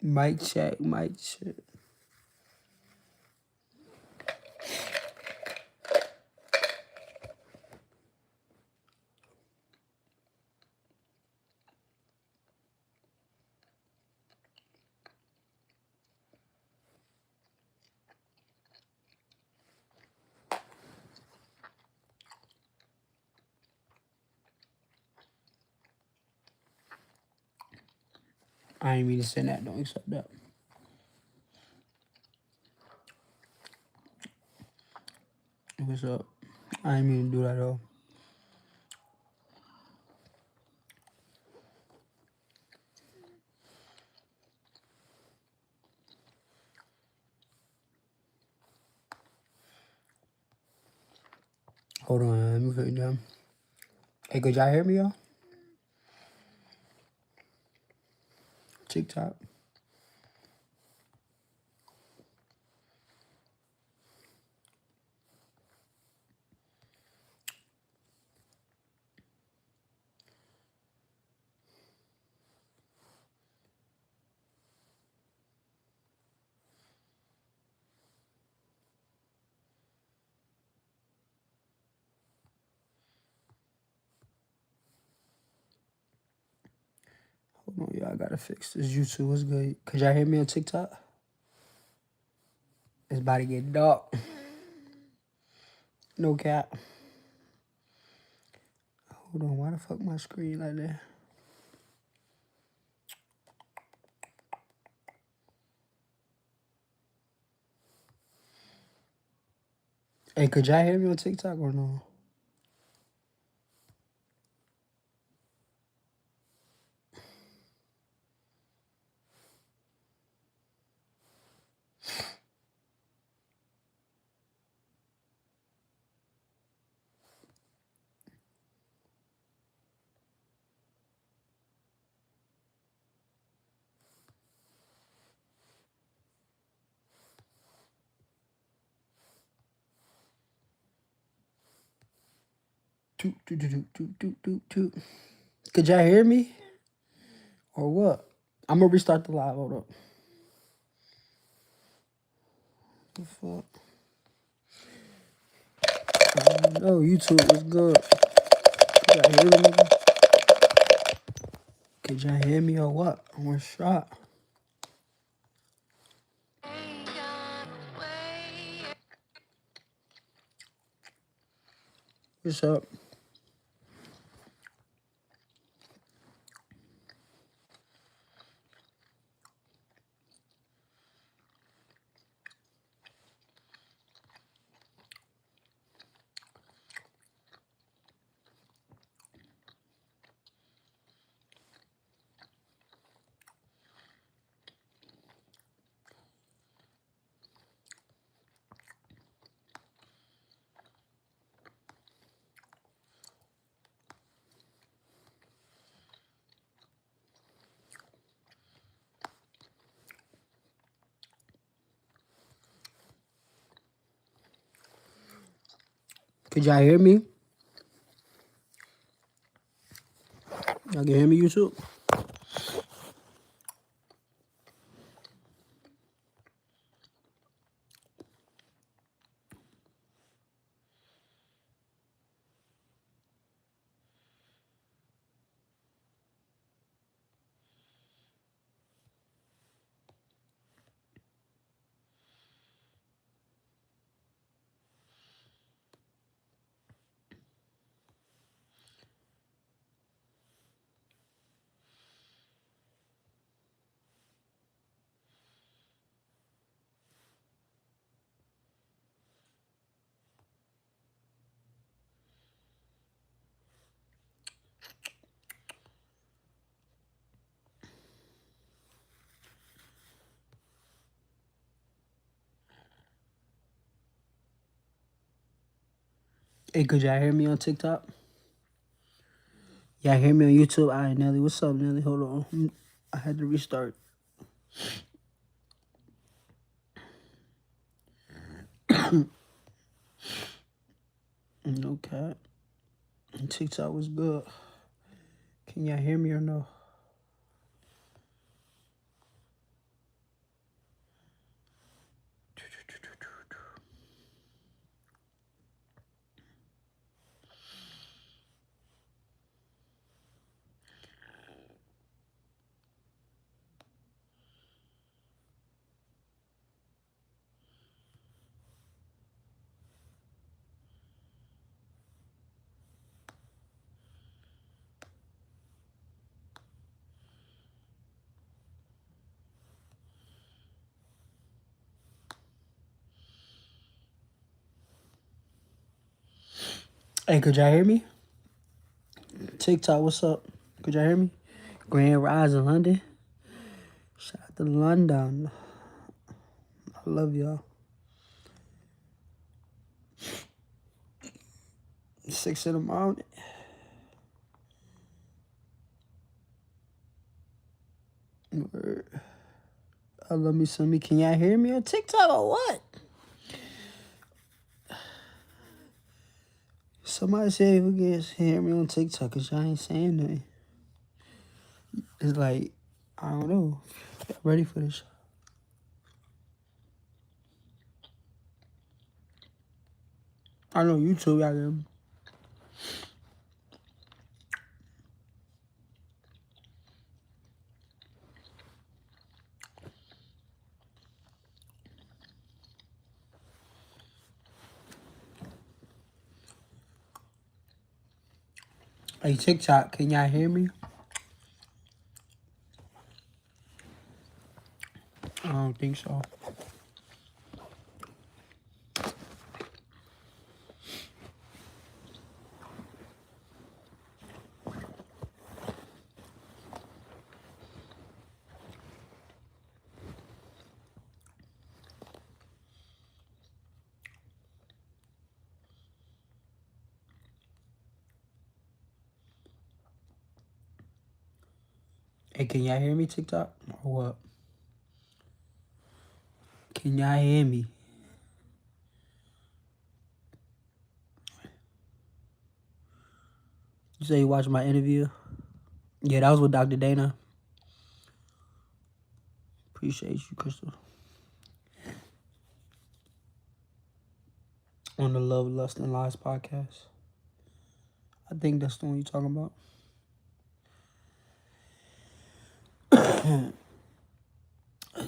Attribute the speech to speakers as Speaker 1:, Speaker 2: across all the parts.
Speaker 1: Mic check, mic check. I ain't mean to send that. Don't accept that. What's up? I ain't mean to do that though. Hold on, let me put it down. Hey, could y'all hear me, y'all? TikTok. Hold on, y'all. I gotta fix this YouTube. What's good? Could y'all hear me on TikTok? It's about to get dark. No cap. Hold on, why the fuck my screen like that? Hey, could y'all hear me on TikTok or no? Toot, toot, toot, toot, toot, toot, toot. Could y'all hear me? Or what? I'm gonna restart the live. Hold up. The fuck? Oh, YouTube was good. Could y'all hear me? Could y'all hear me or what? One shot. What's up? Could y'all hear me? Y'all can hear me, YouTube? Hey, could y'all hear me on TikTok? Y'all hear me on YouTube? All right, Nelly. What's up, Nelly? Hold on. I had to restart. No cap. TikTok was good. Can y'all hear me or no? Hey, could y'all hear me? TikTok, what's up? Could y'all hear me? Grand Rise in London. Shout out to London. I love y'all. 6 in the morning. Word. I love me some me. Can y'all hear me on TikTok or what? Somebody say if you guys hear me on TikTok, cause y'all ain't saying nothing. It's like, I don't know. Y'all ready for this? I know YouTube, y'all hear me. Hey, TikTok, can y'all hear me? I don't think so. Hey, can y'all hear me, TikTok? Or what? Can y'all hear me? You say you watched my interview? Yeah, that was with Dr. Dana. Appreciate you, Crystal. On the Love, Lust, and Lies podcast. I think that's the one you're talking about.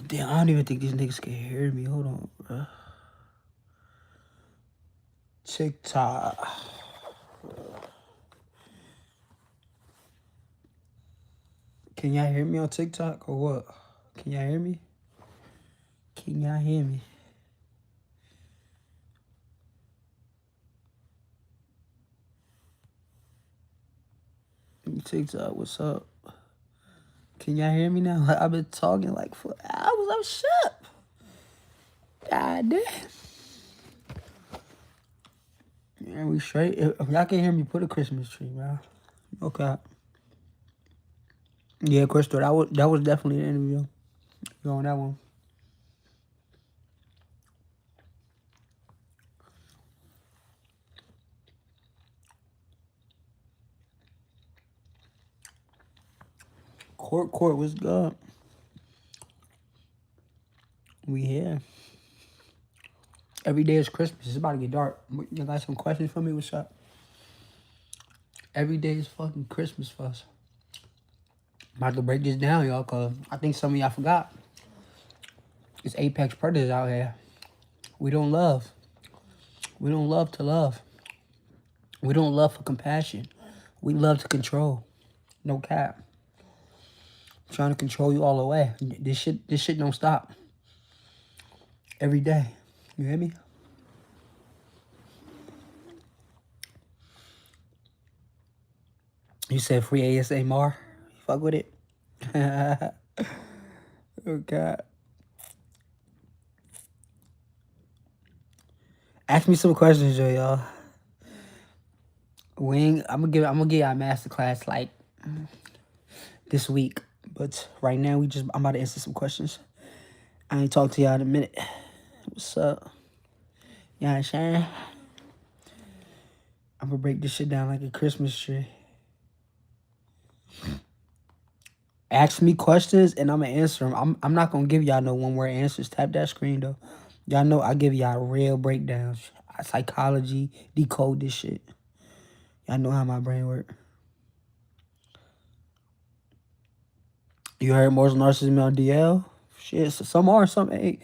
Speaker 1: Damn, I don't even think these niggas can hear me. Hold on, bro. TikTok. Can y'all hear me on TikTok or what? Can y'all hear me? Can y'all hear me? TikTok, what's up? Can y'all hear me now? I've been talking like for hours. I'm shut. God damn. Yeah, we straight. If y'all can hear me, put a Christmas tree, man. Okay. Yeah, Crystal, that was definitely an interview. You on that one? Court was good. We here. Every day is Christmas. It's about to get dark. You got some questions for me? What's up? Every day is fucking Christmas for us. I'm about to break this down, y'all, because I think some of y'all forgot. It's apex predators out here. We don't love. We don't love to love. We don't love for compassion. We love to control. No cap. I'm trying to control you all the way. This shit don't stop. Every day. You hear me? You said free ASMR? Fuck with it. Oh God. Ask me some questions, y'all. I'm gonna give y'all a masterclass like this week. But right now I'm about to answer some questions. I ain't talked to y'all in a minute. What's up? You know what I'm saying? I'm gonna break this shit down like a Christmas tree. Ask me questions and I'm gonna answer them. I'm not gonna give y'all no one word answers. Tap that screen though. Y'all know I give y'all real breakdowns. Psychology, decode this shit. Y'all know how my brain work. You heard more narcissism on DL? Shit, so some are, some ain't.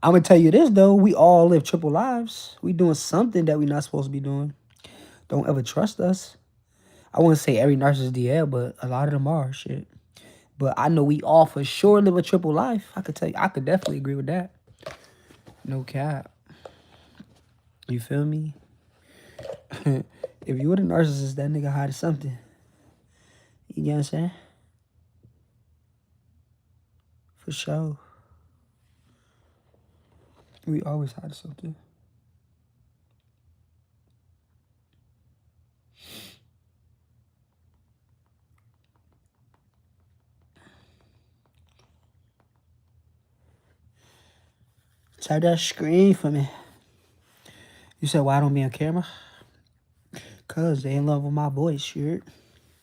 Speaker 1: I'm gonna tell you this though. We all live triple lives. We doing something that we not supposed to be doing. Don't ever trust us. I wouldn't say every narcissist DL, but a lot of them are shit. But I know we all for sure live a triple life. I could tell you, I could definitely agree with that. No cap. You feel me? If you were the narcissist, that nigga hiding something. You get what I'm saying? For sure. We always hide something. Tap that screen for me. You said, why I don't be on camera? Cause they in love with my voice, you heard?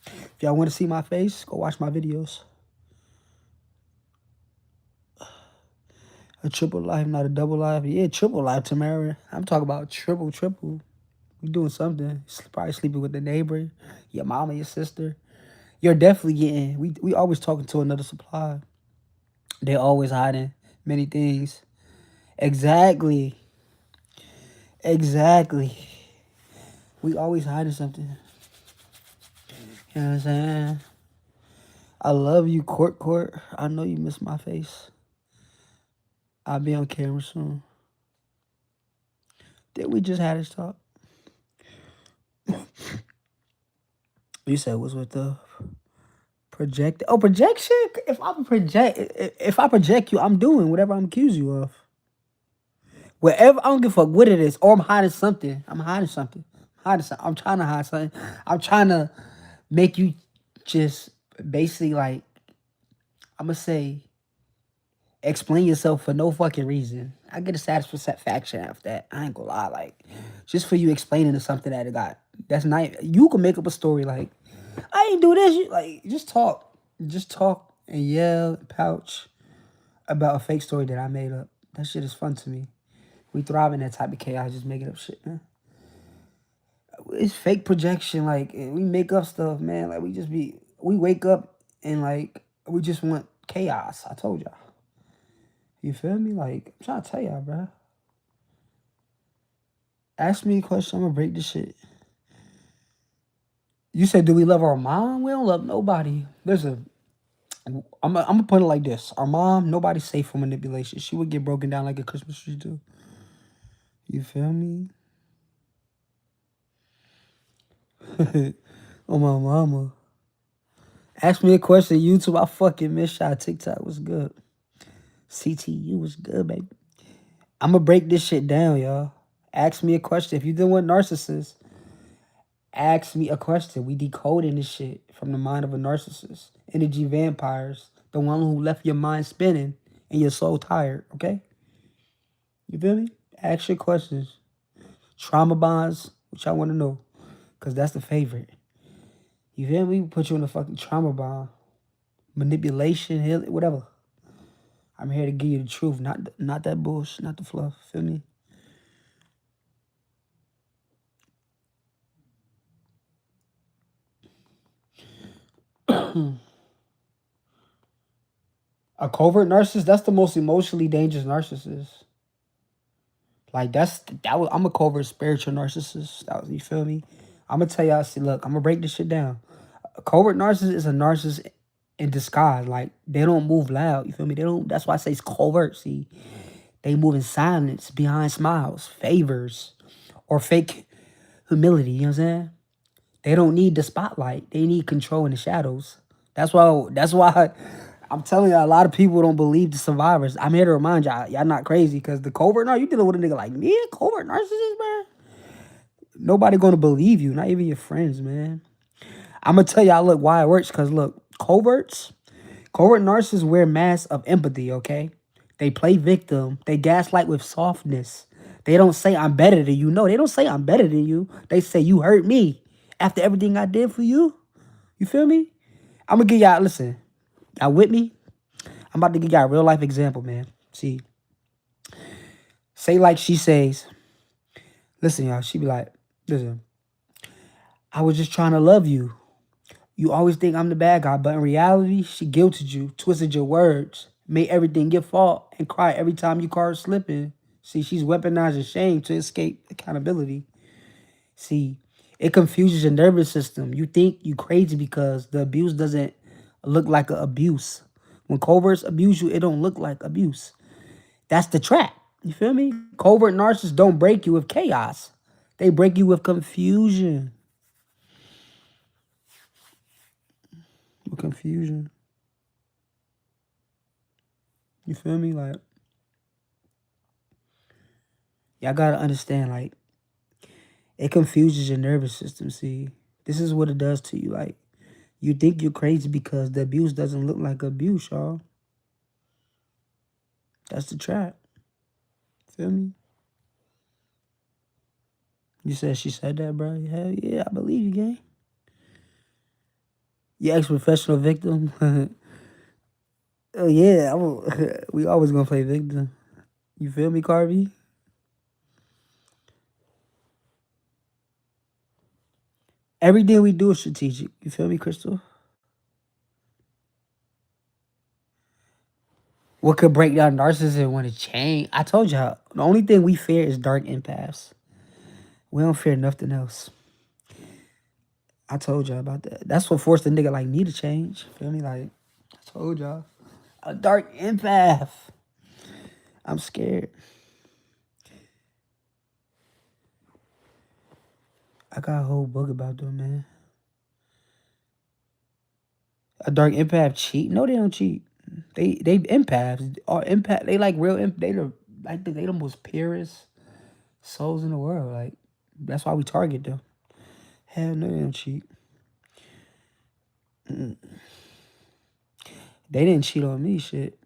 Speaker 1: If y'all want to see my face, go watch my videos. A triple life, not a double life. Yeah, triple life, Tamara. I'm talking about triple. We doing something. Probably sleeping with the neighbor, your mama, your sister. You're definitely getting, we always talking to another supply. They're always hiding many things. Exactly. We always hiding something. You know what I'm saying? I love you, Court. I know you miss my face. I'll be on camera soon. Then we just had this talk. You said what's with the project? Oh, projection? If I project you, I'm doing whatever I'm accusing you of. Whatever, I don't give a fuck what it is. Or I'm hiding something. I'm trying to hide something. I'm trying to make you just basically like, I'm gonna say, explain yourself for no fucking reason. I get a satisfaction after that. I ain't gonna lie. Like, just for you explaining to something that it got. That's not, you can make up a story like, I ain't do this. You, like, just talk. Just talk and yell, pouch about a fake story that I made up. That shit is fun to me. We thrive in that type of chaos, just making up shit, man. It's fake projection, like, we make up stuff, man. Like, we wake up and, like, we just want chaos. I told y'all. You feel me? Like, I'm trying to tell y'all, bro. Ask me a question, I'm gonna break this shit. You said, do we love our mom? We don't love nobody. I'm gonna put it like this. Our mom, nobody's safe from manipulation. She would get broken down like a Christmas tree, too. You feel me? Oh, my mama. Ask me a question, YouTube. I fucking miss y'all. TikTok was good. CTU was good, baby. I'm gonna break this shit down, y'all. Ask me a question. If you dealing with narcissists, ask me a question. We decoding this shit from the mind of a narcissist. Energy vampires. The one who left your mind spinning and your soul tired, okay? You feel me? Ask your questions. Trauma bonds, which I want to know. Because that's the favorite. You feel me? We put you in a fucking trauma bond. Manipulation, healing, whatever. I'm here to give you the truth, not that bullshit, not the fluff. Feel me? A covert narcissist, that's the most emotionally dangerous narcissist. Like, I'm a covert spiritual narcissist. You feel me? I'm gonna tell y'all, see, look, I'm gonna break this shit down. A covert narcissist is a narcissist in disguise. Like, they don't move loud. You feel me? That's why I say it's covert. See, they move in silence, behind smiles, favors, or fake humility. You know what I'm saying? They don't need the spotlight. They need control in the shadows. That's why I'm telling y'all, a lot of people don't believe the survivors. I'm here to remind y'all not crazy, because the covert, no, you dealing with a nigga like me, a covert narcissist, man. Nobody gonna believe you, not even your friends, man. I'm gonna tell y'all, look, why it works, because look, covert narcissists wear masks of empathy, okay? They play victim. They gaslight with softness. They don't say I'm better than you. No, they don't say I'm better than you. They say you hurt me after everything I did for you. You feel me? I'm gonna give y'all, listen, y'all with me? I'm about to give y'all a real life example, man. See, say like she says, listen, y'all, she be like, listen, I was just trying to love you. You always think I'm the bad guy, but in reality, she guilted you, twisted your words, made everything your fault, and cry every time you caught her slipping. See, she's weaponizing shame to escape accountability. See, it confuses your nervous system. You think you crazy because the abuse doesn't look like an abuse. When coverts abuse you, it don't look like abuse. That's the trap. You feel me? Covert narcissists don't break you with chaos. They break you with confusion. With confusion. You feel me? Like, y'all gotta understand, like, it confuses your nervous system. See, this is what it does to you. Like, you think you're crazy because the abuse doesn't look like abuse, y'all. That's the trap. Feel me? You said she said that, bro? Hell yeah, I believe you, gang. You ex-professional victim? Oh, yeah. We always gonna play victim. You feel me, Carvey? Everything we do is strategic. You feel me, Crystal? What could break down narcissism when it change? I told y'all, the only thing we fear is dark empaths. We don't fear nothing else. I told y'all about that. That's what forced a nigga like me to change. Feel me? Like, I told y'all. A dark empath. I'm scared. I got a whole book about them, man. A dark empath cheat? No, they don't cheat. They empaths. Or empath. They like real. They the most purest souls in the world. Like, that's why we target them. Hell no, they don't cheat. They didn't cheat on me. Shit.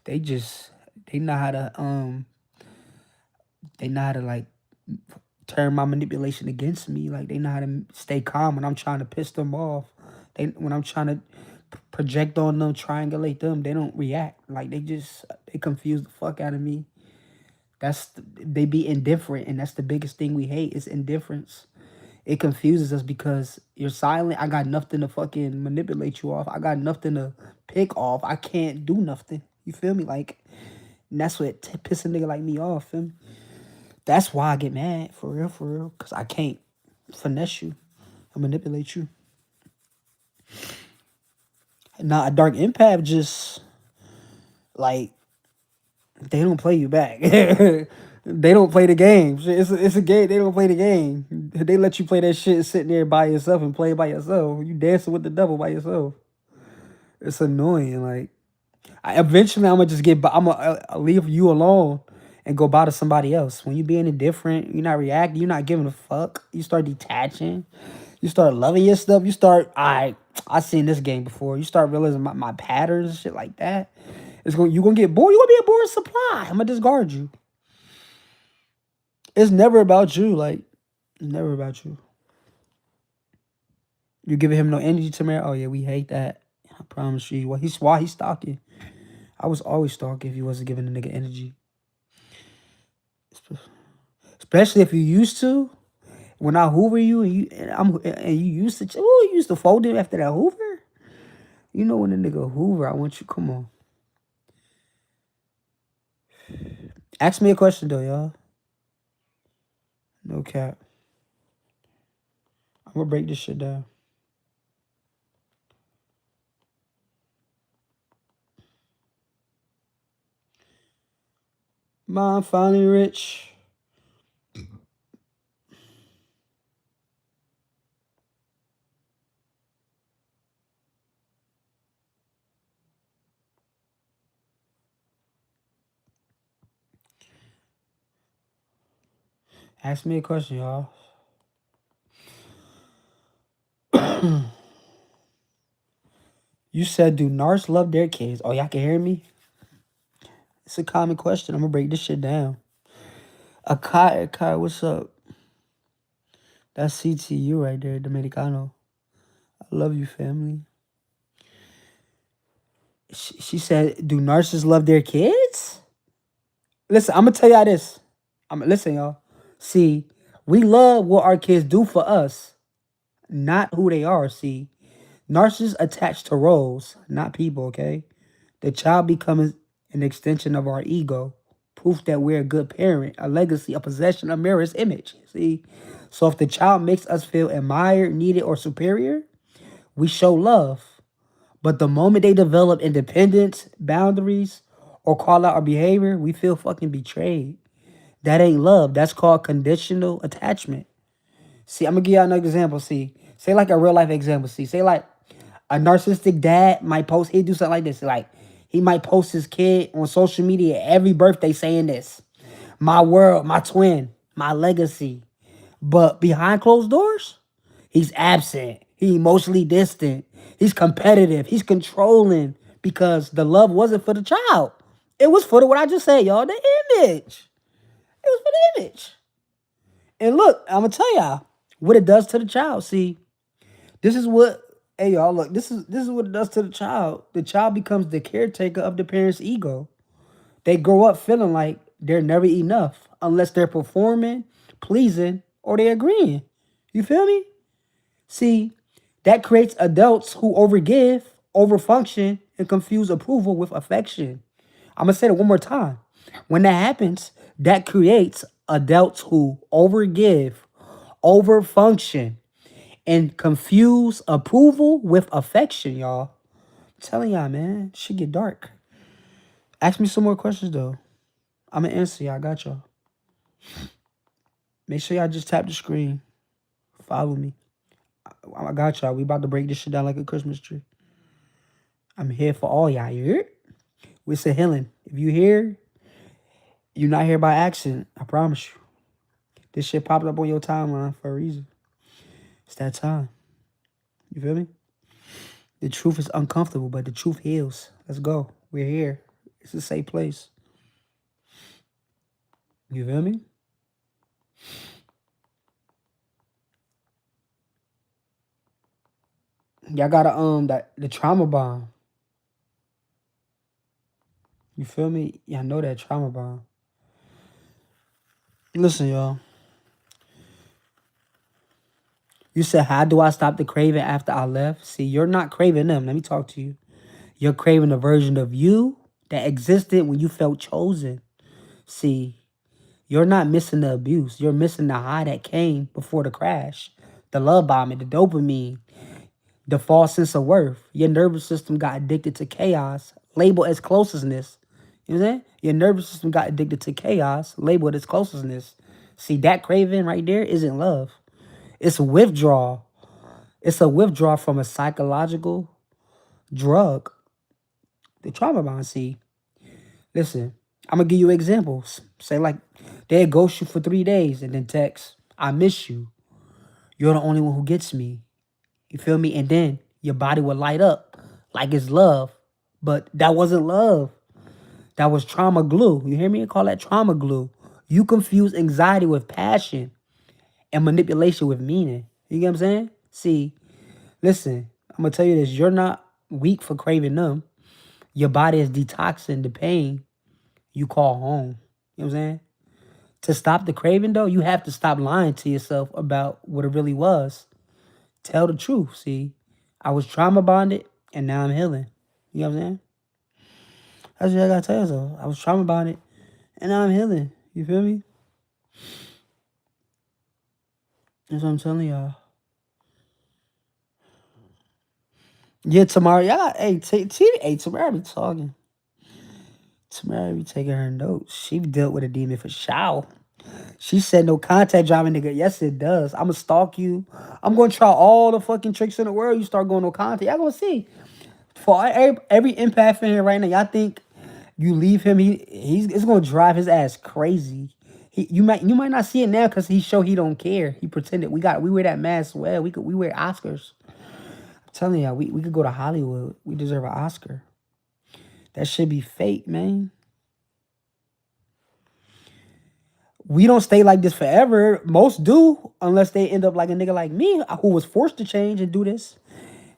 Speaker 1: They just they know how to like turn my manipulation against me. Like, they know how to stay calm when I'm trying to piss them off. When I'm trying to project on them, triangulate them, they don't react. Like, they confuse the fuck out of me. They be indifferent, and that's the biggest thing we hate is indifference. It confuses us because you're silent. I got nothing to fucking manipulate you off. I got nothing to pick off. I can't do nothing. You feel me? Like, and that's what piss a nigga like me off. Feel me? That's why I get mad, for real, because I can't finesse you and manipulate you. Now, a dark empath just, like, they don't play you back. They don't play the game. It's a game. They don't play the game. They let you play that shit sitting there by yourself and play by yourself. You dancing with the devil by yourself. It's annoying. Like, eventually, I'm gonna just I'm gonna leave you alone and go bother somebody else. When you being indifferent, you're not reacting, you're not giving a fuck. You start detaching. You start loving your stuff. You start, I seen this game before. You start realizing my patterns and shit like that. You gonna get bored. You gonna be a bored supply. I'm gonna discard you. It's never about you. Like, it's never about you. You giving him no energy to me? Oh yeah, we hate that. I promise you. Why he's stalking? I was always stalking if you wasn't giving the nigga energy. Especially if you used to. When I hoover you and you used to, you used to fold him after that hoover. You know when the nigga hoover, I want you. Come on. Ask me a question though, y'all. No cap. I'm gonna break this shit down. Mom finally rich. Ask me a question, y'all. You said, do narcs love their kids? Oh, y'all can hear me? It's a common question. I'm gonna break this shit down. Akai, what's up? That's CTU right there, Dominicano. I love you, family. She said, "Do narcissists love their kids?" Listen, I'm gonna tell y'all this. Listen, y'all. See, we love what our kids do for us, not who they are. See, narcissists attach to roles, not people. Okay, the child becomes an extension of our ego, proof that we're a good parent, a legacy, a possession, a mirror's image. See, so if the child makes us feel admired, needed, or superior, we show love. But the moment they develop independence, boundaries, or call out our behavior, we feel fucking betrayed. That ain't love. That's called conditional attachment. See, I'm gonna give y'all another example. See, say like a real life example. See, say like a narcissistic dad might post, he'd do something like this. Like he might post his kid on social media every birthday saying this. My world, my twin, my legacy. But behind closed doors, he's absent. He emotionally distant. He's competitive. He's controlling because the love wasn't for the child. It was for the what I just said, y'all. The image. It was for the image. And look, I'm gonna tell y'all what it does to the child. See, this is what hey y'all look, this is what it does to the child. The child becomes the caretaker of the parent's ego. They grow up feeling like they're never enough unless they're performing, pleasing, or they agreeing. You feel me? See, that creates adults who overgive, overfunction, and confuse approval with affection. I'm gonna say it one more time. When that happens, that creates adults who overgive, overfunction, and confuse approval with affection, y'all. I'm telling y'all, man, shit get dark. Ask me some more questions though. I'm gonna answer y'all. I got y'all. Make sure y'all just tap the screen. Follow me. I got y'all. We about to break this shit down like a Christmas tree. I'm here for all y'all. You hear? We're healing. If you here, you're not here by accident. I promise you. This shit popped up on your timeline for a reason. It's that time. You feel me? The truth is uncomfortable, but the truth heals. Let's go. We're here. It's a safe place. You feel me? Y'all gotta the trauma bond. You feel me? Y'all know that trauma bond. Listen, y'all. You said, how do I stop the craving after I left? See, you're not craving them. Let me talk to you. You're craving a version of you that existed when you felt chosen. See, you're not missing the abuse. You're missing the high that came before the crash. The love bombing, the dopamine, the false sense of worth. Your nervous system got addicted to chaos, labeled as closeness. You know what I'm saying? Your nervous system got addicted to chaos, labeled as closeness. See, that craving right there isn't love. It's withdrawal. It's a withdrawal from a psychological drug. The trauma bond. See, listen, I'm gonna give you examples. Say like they ghost you for 3 days and then text, I miss you. You're the only one who gets me. You feel me? And then your body will light up like it's love. But that wasn't love. That was trauma glue. You hear me? I call that trauma glue. You confuse anxiety with passion and manipulation with meaning. You get what I'm saying? See, listen, I'm gonna tell you this. You're not weak for craving them. Your body is detoxing the pain you call home. You know what I'm saying? To stop the craving though, you have to stop lying to yourself about what it really was. Tell the truth. See, I was trauma bonded and now I'm healing. You know what I'm saying? That's what I gotta tell yourself. I was trauma bonded and now I'm healing. You feel me? That's what I'm telling y'all. Yeah, tomorrow, yeah. Hey, Tamara be talking. Tamara be taking her notes. She dealt with a demon for sure. She said no contact driving nigga. Yes, it does. I'ma stalk you. I'm gonna try all the fucking tricks in the world. You start going no contact. Y'all gonna see. For every empath in here right now, y'all think you leave him, he's it's gonna drive his ass crazy. You might not see it now because he don't care. He pretended we wear that mask well. We wear Oscars. I'm telling y'all, we could go to Hollywood. We deserve an Oscar. That should be fake, man. We don't stay like this forever. Most do, unless they end up like a nigga like me, who was forced to change and do this.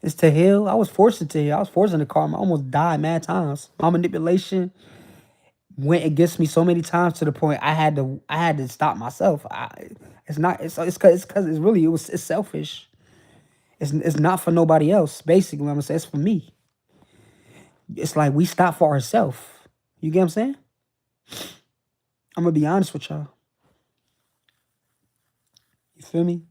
Speaker 1: It's to heal. I was forced to heal. I was forced in the karma. I almost died mad times. My manipulation went against me so many times to the point I had to stop myself. It's not. It's because it's selfish. It's not for nobody else. Basically, I'm gonna say it's for me. It's like we stop for ourselves. You get what I'm saying? I'm gonna be honest with y'all. You feel me?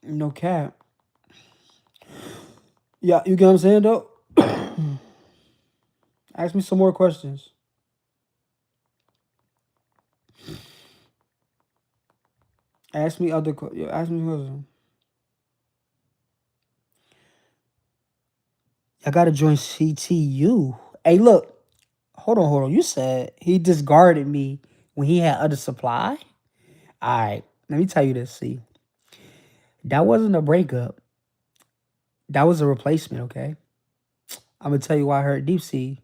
Speaker 1: No cap. Yeah, you get what I'm saying though? Ask me some more questions. Ask me other ask me questions. I gotta join CTU. Hey, look, hold on. You said he discarded me when he had other supply? Alright, let me tell you this, see. That wasn't a breakup. That was a replacement, okay? I'm gonna tell you why I heard deep sea.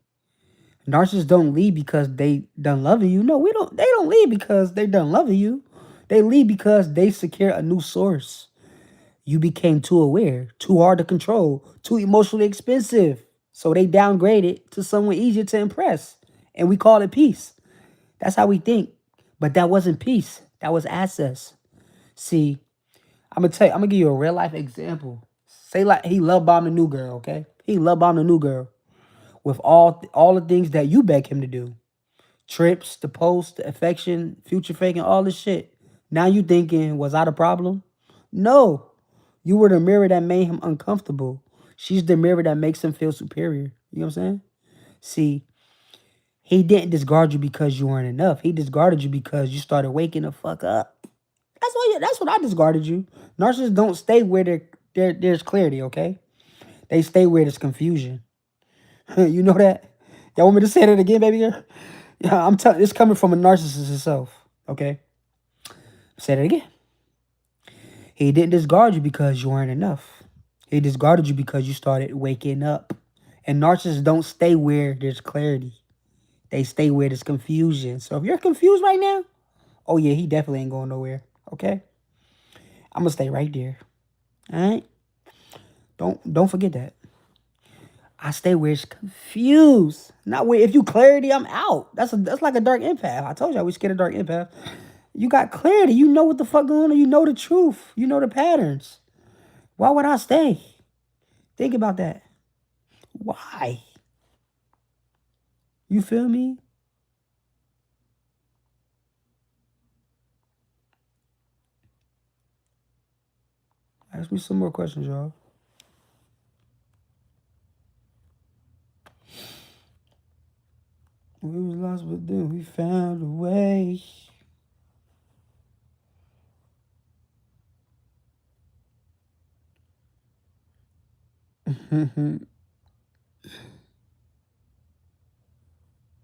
Speaker 1: Narcissists don't leave because they done loving you. No, we don't. They don't leave because they done loving you. They leave because they secure a new source. You became too aware, too hard to control, too emotionally expensive. So they downgraded to someone easier to impress. And we call it peace. That's how we think. But that wasn't peace. That was access. See, I'm gonna give you a real life example. Say like he love bombed a new girl, okay? He love bombed a new girl with all the things that you beg him to do. Trips, the post, the affection, future faking, all this shit. Now you thinking, was I the problem? No. You were the mirror that made him uncomfortable. She's the mirror that makes him feel superior. You know what I'm saying? See, he didn't discard you because you weren't enough. He discarded you because you started waking the fuck up. That's what I discarded you. Narcissists don't stay where there's clarity, okay? They stay where there's confusion. You know that? Y'all want me to say that again, baby girl? Yeah, I'm telling. It's coming from a narcissist himself. Okay, say that again. He didn't discard you because you weren't enough. He discarded you because you started waking up. And narcissists don't stay where there's clarity. They stay where there's confusion. So if you're confused right now, oh yeah, he definitely ain't going nowhere. Okay, I'm gonna stay right there. All right. Don't forget that. I stay where it's confused. Not where if you clarity, I'm out. That's like a dark empath. I told y'all we scared of dark empath. You got clarity. You know what the fuck going on. You know the truth. You know the patterns. Why would I stay? Think about that. Why? You feel me? Ask me some more questions, y'all. We was lost, but then we found a way.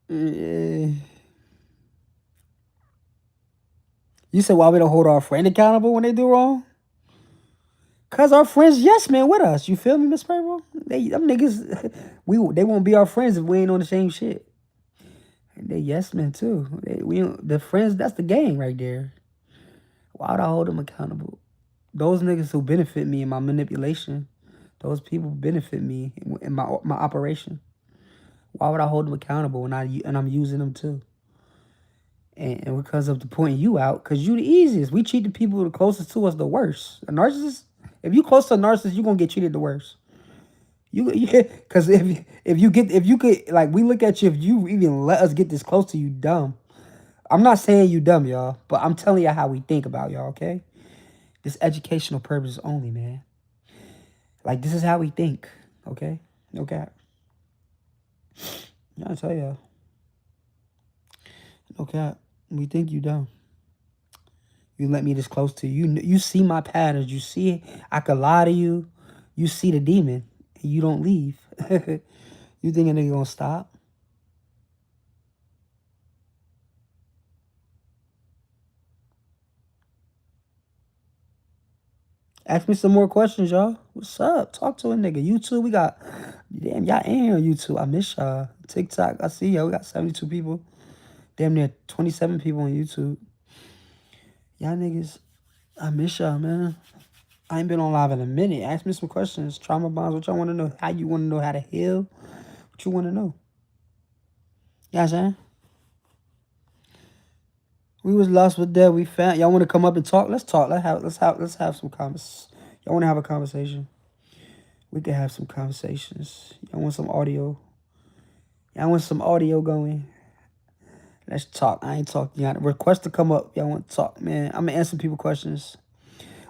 Speaker 1: Yeah. You said why we don't hold our friend accountable when they do wrong? Cause our friends, yes, man, with us. You feel me, Miss Purple? Them niggas, they won't be our friends if we ain't on the same shit. They yes men too. The friends, that's the gang right there. Why would I hold them accountable? Those niggas who benefit me in my manipulation, those people benefit me in my operation. Why would I hold them accountable and I'm using them too? And because of the pointing you out, because you the easiest. We treat the people the closest to us the worst. A narcissist, if you close to a narcissist, you're gonna get treated the worst. Because if you could like we look at you, if you even let us get this close to you, dumb. I'm not saying you dumb, y'all, but I'm telling you how we think about y'all, okay? This educational purpose only, man. Like this is how we think, okay? Okay. I'll tell y'all. Okay. We think you dumb. You let me this close to you. You see my patterns. You see I could lie to you. You see the demon. And you don't leave. You think a nigga gonna stop? Ask me some more questions, y'all. What's up? Talk to a nigga. YouTube, we got... Damn, y'all in here on YouTube. I miss y'all. TikTok, I see y'all. We got 72 people. Damn near 27 people on YouTube. Y'all niggas, I miss y'all, man. I ain't been on live in a minute. Ask me some questions. Trauma bonds, what y'all want to know? How you want to know how to heal? What you want to know? You know what I'm saying? We was lost with that. We found. Y'all want to come up and talk? Let's talk. Let's have some convers. Y'all want to have a conversation? We can have some conversations. Y'all want some audio? Y'all want some audio going? Let's talk. I ain't talking. Y'all request to come up. Y'all want to talk, man? I'm gonna answer people questions.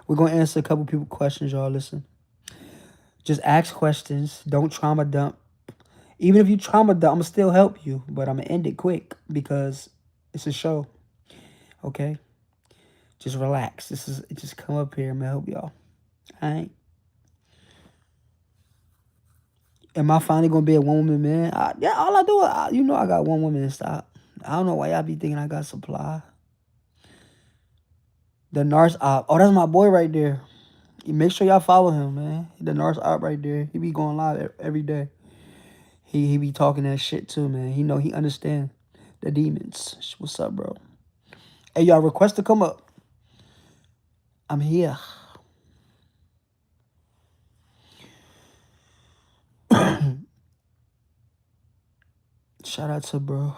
Speaker 1: We're gonna answer a couple people questions, y'all. Listen. Just ask questions. Don't trauma dump. Even if you trauma dump, I'm gonna still help you, but I'm gonna end it quick because it's a show. Okay? Just relax. Just come up here. I'm gonna help y'all. Alright? Am I finally gonna be a one woman man? Yeah, all I do is, you know, I got one woman and stop. I don't know why y'all be thinking I got supply. The Narc op. Oh, that's my boy right there. Make sure y'all follow him, man. The Narc op right there. He be going live every day. He be talking that shit too, man. He understand the demons. What's up, bro? Hey, y'all request to come up. I'm here. Shout out to bro.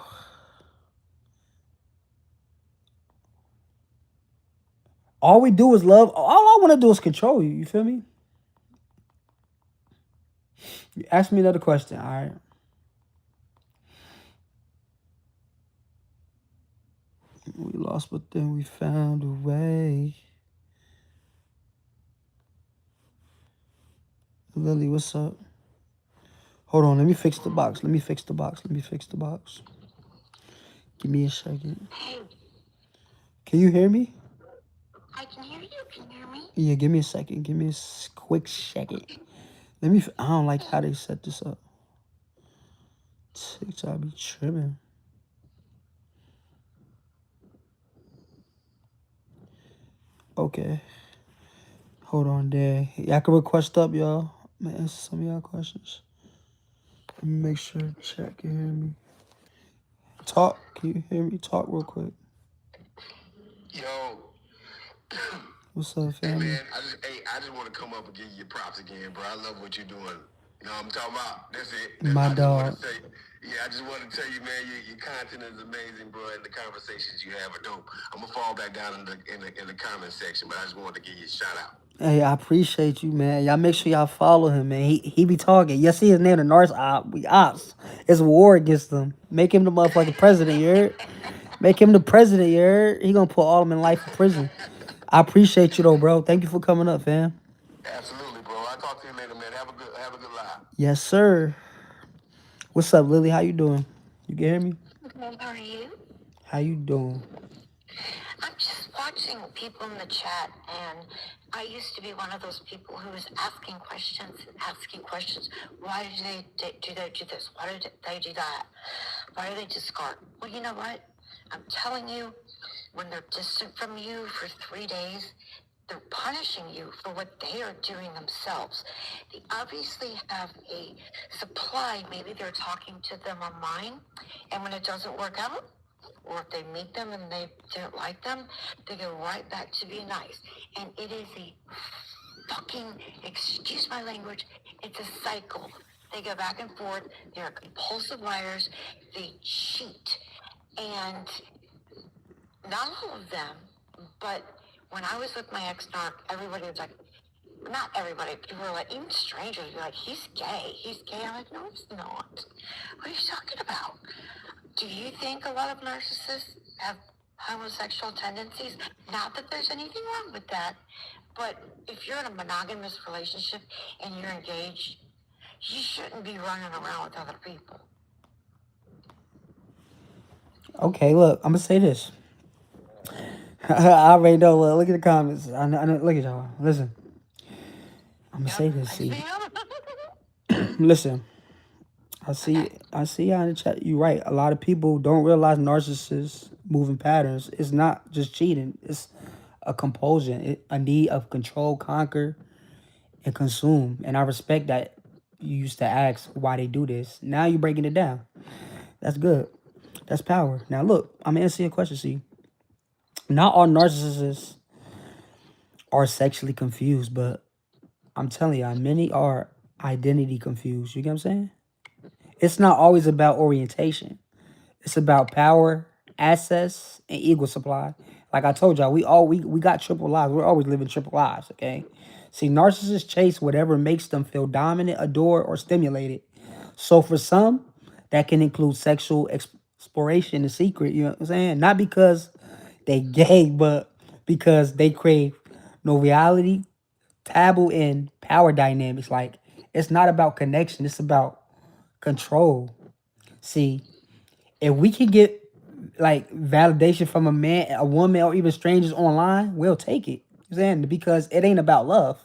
Speaker 1: All we do is love. All I want to do is control you. You feel me? Ask me another question, all right? We lost, but then we found a way. Lily, what's up? Hold on, let me fix the box. Give me a second. Can you hear me?
Speaker 2: I can hear you. Can you hear me?
Speaker 1: Yeah, give me a second. Give me a quick second. I don't like how they set this up. TikTok be tripping. Okay. Hold on there. Y'all can request up, y'all. I'm gonna answer some of y'all questions. Let me make sure chat can hear me. Talk. Can you hear me? Talk real quick.
Speaker 2: Yo.
Speaker 1: What's up, family?
Speaker 2: Hey, man, I just want to come up and give you props again, bro. I love what you're doing. You know what I'm talking about? That's it.
Speaker 1: My dog.
Speaker 2: I just want to tell you, man, your content is amazing, bro, and the conversations you have are dope. I'm gonna fall back down in the comment section, but I just wanted to give you a shout out.
Speaker 1: Hey, I appreciate you, man. Y'all make sure y'all follow him, man. He be talking. Y'all see his name, the Narc op. We ops. It's war against them. Make him the motherfucking president, you heard? Make him the president, you heard? He gonna put all of them in life in prison. I appreciate you though, bro. Thank you for coming up, fam.
Speaker 2: Absolutely, bro. I'll talk to you later, man. Have a good life.
Speaker 1: Yes, sir. What's up, Lily? How you doing? You can hear me?
Speaker 2: How are you?
Speaker 1: How you doing?
Speaker 2: I'm just watching people in the chat, and I used to be one of those people who was asking questions. Why do they do this? Why did they do that? Why do they discard? Well, you know what? I'm telling you, when they're distant from you for 3 days, they're punishing you for what they are doing themselves. They obviously have a supply. Maybe they're talking to them online, and when it doesn't work out, or if they meet them and they don't like them, they go right back to be nice. And it is a fucking, excuse my language, it's a cycle. They go back and forth. They're compulsive liars. They cheat. And not all of them, but when I was with my ex-narc, everybody was like, not everybody, people were like, even strangers were like, he's gay. I'm like, no, he's not. What are you talking about? Do you think a lot of narcissists have homosexual tendencies? Not that there's anything wrong with that, but if you're in a monogamous relationship and you're engaged, you shouldn't be running around with other people.
Speaker 1: Okay, look, I'm gonna say this. I already know. Look at the comments. I know. Look at y'all. Listen. I'm gonna say this. See. Listen. I see y'all in the chat. You're right. A lot of people don't realize narcissists moving patterns. It's not just cheating. It's a compulsion, a need of control, conquer, and consume. And I respect that you used to ask why they do this. Now you're breaking it down. That's good. That's power. Now look, I'm gonna answer your question. See, not all narcissists are sexually confused, but I'm telling you, many are identity confused. You get what I'm saying? It's not always about orientation. It's about power, access, and ego supply. Like I told y'all, we got triple lives. We're always living triple lives, okay? See, narcissists chase whatever makes them feel dominant, adored, or stimulated. So for some, that can include sexual exploration in secret, you know what I'm saying? Not because they gay, but because they crave no reality, taboo, and power dynamics. Like, it's not about connection, it's about control. See, if we can get like validation from a man, a woman, or even strangers online, we'll take it. You know what I'm saying? Because it ain't about love.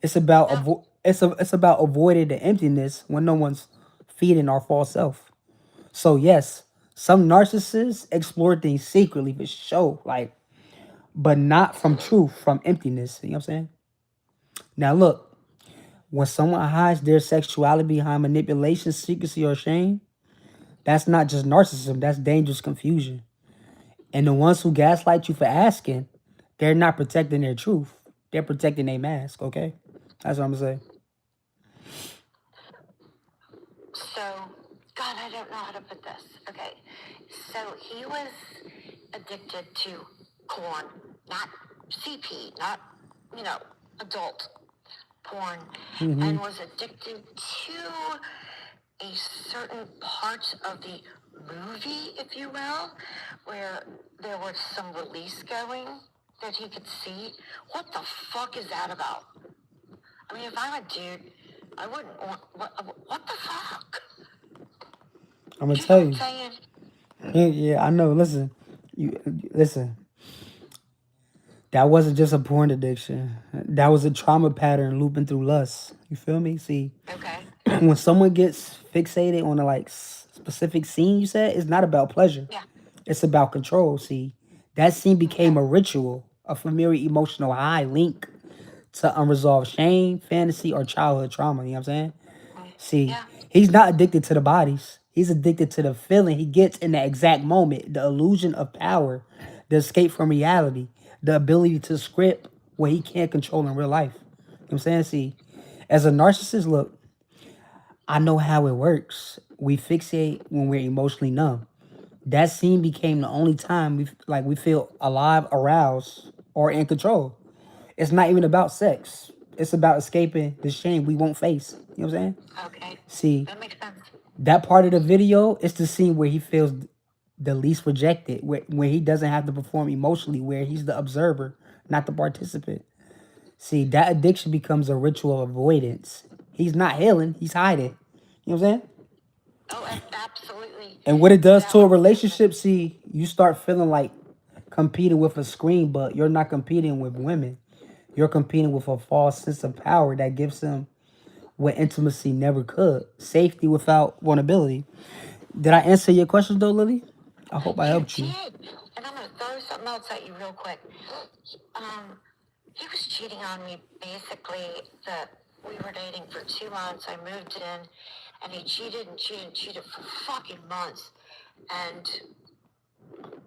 Speaker 1: It's about
Speaker 2: No.
Speaker 1: it's about avoiding the emptiness when no one's feeding our false self. So yes, some narcissists explore things secretly for show, like, but not from truth, from emptiness. You know what I'm saying? Now look, when someone hides their sexuality behind manipulation, secrecy, or shame, that's not just narcissism. That's dangerous confusion. And the ones who gaslight you for asking, they're not protecting their truth. They're protecting their mask, okay? That's what I'm gonna say.
Speaker 2: So, God, I don't know how to put this. Okay. So he was addicted to porn, not CP, not, you know, adult porn, and was addicted to a certain part of the movie, if you will, where there was some release going that he could see. What the fuck is that about? I mean, if I'm a dude, I wouldn't want, what the fuck?
Speaker 1: I'm gonna
Speaker 2: You know
Speaker 1: tell
Speaker 2: what I'm
Speaker 1: you.
Speaker 2: saying?
Speaker 1: Yeah, I know. Listen, listen. That wasn't just a porn addiction. That was a trauma pattern looping through lust. You feel me? See,
Speaker 2: Okay.
Speaker 1: when someone gets fixated on a like specific scene, you said it's not about pleasure.
Speaker 2: Yeah.
Speaker 1: It's about control. See, that scene
Speaker 2: Okay.
Speaker 1: became a ritual, a familiar emotional high link to unresolved shame, fantasy, or childhood trauma. You know what I'm saying? See,
Speaker 2: Yeah.
Speaker 1: he's not addicted to the bodies. He's addicted to the feeling he gets in that exact moment, the illusion of power, the escape from reality, the ability to script what he can't control in real life. You know what I'm saying? See, as a narcissist, look, I know how it works. We fixate when we're emotionally numb. That scene became the only time we feel alive, aroused, or in control. It's not even about sex. It's about escaping the shame we won't face. You know what I'm saying?
Speaker 2: Okay.
Speaker 1: See,
Speaker 2: That makes sense.
Speaker 1: that part of the video is the scene where he feels the least rejected, where he doesn't have to perform emotionally, where he's the observer, not the participant. See, that addiction becomes a ritual of avoidance. He's not healing, he's hiding. You know what I'm saying?
Speaker 2: Oh, absolutely.
Speaker 1: And what it does
Speaker 2: That
Speaker 1: to a
Speaker 2: would make sense.
Speaker 1: relationship, see, you start feeling like competing with a screen, but you're not competing with women. You're competing with a false sense of power that gives him what intimacy never could. Safety without vulnerability. Did I answer your questions though, Lily? I hope I
Speaker 2: You
Speaker 1: helped you.
Speaker 2: did. And I'm going to throw something else at you real quick. He was cheating on me basically. That we were dating for 2 months. I moved in, and he cheated and cheated and cheated for fucking months. And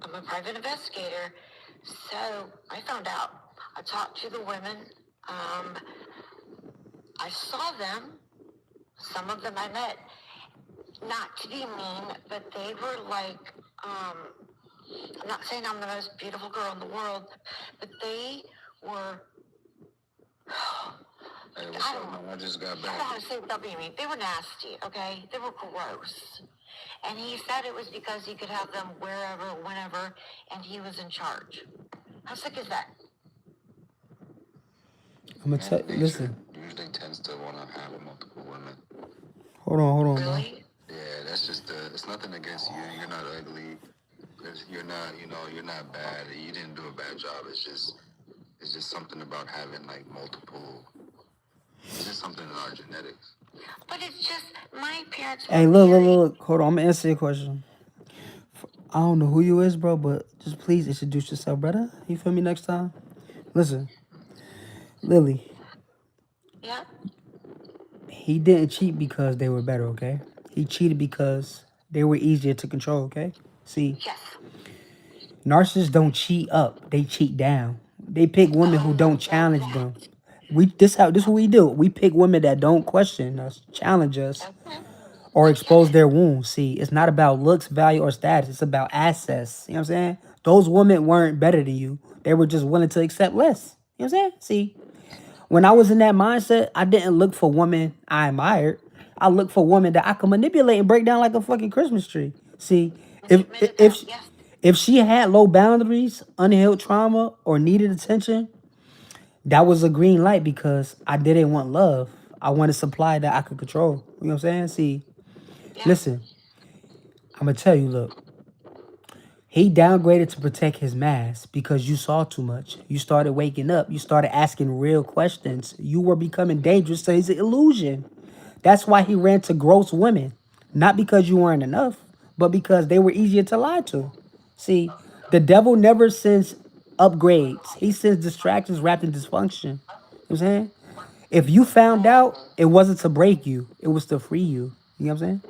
Speaker 2: I'm a private investigator, so I found out. I talked to the women. Um, I saw them. Some of them I met. Not to be mean, but they were like, I'm not saying I'm the most beautiful girl in the world, but they were,
Speaker 3: Hey, what's
Speaker 2: I
Speaker 3: up,
Speaker 2: don't know.
Speaker 3: man? I just got
Speaker 2: I don't know
Speaker 3: back.
Speaker 2: how to say without being mean. They were nasty, okay? They were gross. And he said it was because he could have them wherever, whenever, and he was in charge. How sick is that?
Speaker 1: I'm gonna
Speaker 3: Man,
Speaker 1: tell.
Speaker 3: nature
Speaker 1: Listen,
Speaker 3: usually tends to want to have multiple women.
Speaker 1: hold on, bro.
Speaker 2: Really?
Speaker 3: Yeah, that's just it's nothing against you. You're not ugly. You're not, you're not bad. You didn't do a bad job. It's just something about having like multiple. It's just something in our genetics.
Speaker 2: But it's just, my parents
Speaker 1: Hey,
Speaker 2: were
Speaker 1: look, look,
Speaker 2: married.
Speaker 1: look, look. Hold on. I'm gonna answer your question. I don't know who you is, bro, but just please introduce yourself, brother. You feel me next time? Listen, Lily,
Speaker 2: Yeah?
Speaker 1: he didn't cheat because they were better, okay? He cheated because they were easier to control, okay? See,
Speaker 2: Yes.
Speaker 1: narcissists don't cheat up; they cheat down. They pick women who
Speaker 2: Oh, I
Speaker 1: don't
Speaker 2: love
Speaker 1: challenge them.
Speaker 2: that.
Speaker 1: This what we do. We pick women that don't question us, challenge us,
Speaker 2: Okay.
Speaker 1: or
Speaker 2: I get
Speaker 1: expose
Speaker 2: it.
Speaker 1: their wounds. See, it's not about looks, value, or status. It's about access. You know what I'm saying? Those women weren't better than you. They were just willing to accept less. You know what I'm saying? See, when I was in that mindset, I didn't look for women I admired. I looked for women that I could manipulate and break down like a fucking Christmas tree. See,
Speaker 2: And you
Speaker 1: if
Speaker 2: admitted
Speaker 1: if
Speaker 2: that. Yes.
Speaker 1: if she had low boundaries, unhealed trauma, or needed attention, that was a green light because I didn't want love. I wanted supply that I could control. You know what I'm saying? See,
Speaker 2: Yeah.
Speaker 1: listen, I'm gonna tell you, look, he downgraded to protect his mask because you saw too much. You started waking up. You started asking real questions. You were becoming dangerous to his illusion. That's why he ran to gross women. Not because you weren't enough, but because they were easier to lie to. See, the devil never sends upgrades. He sends distractions wrapped in dysfunction. You know what I'm saying? If you found out, it wasn't to break you, it was to free you. You know what I'm saying?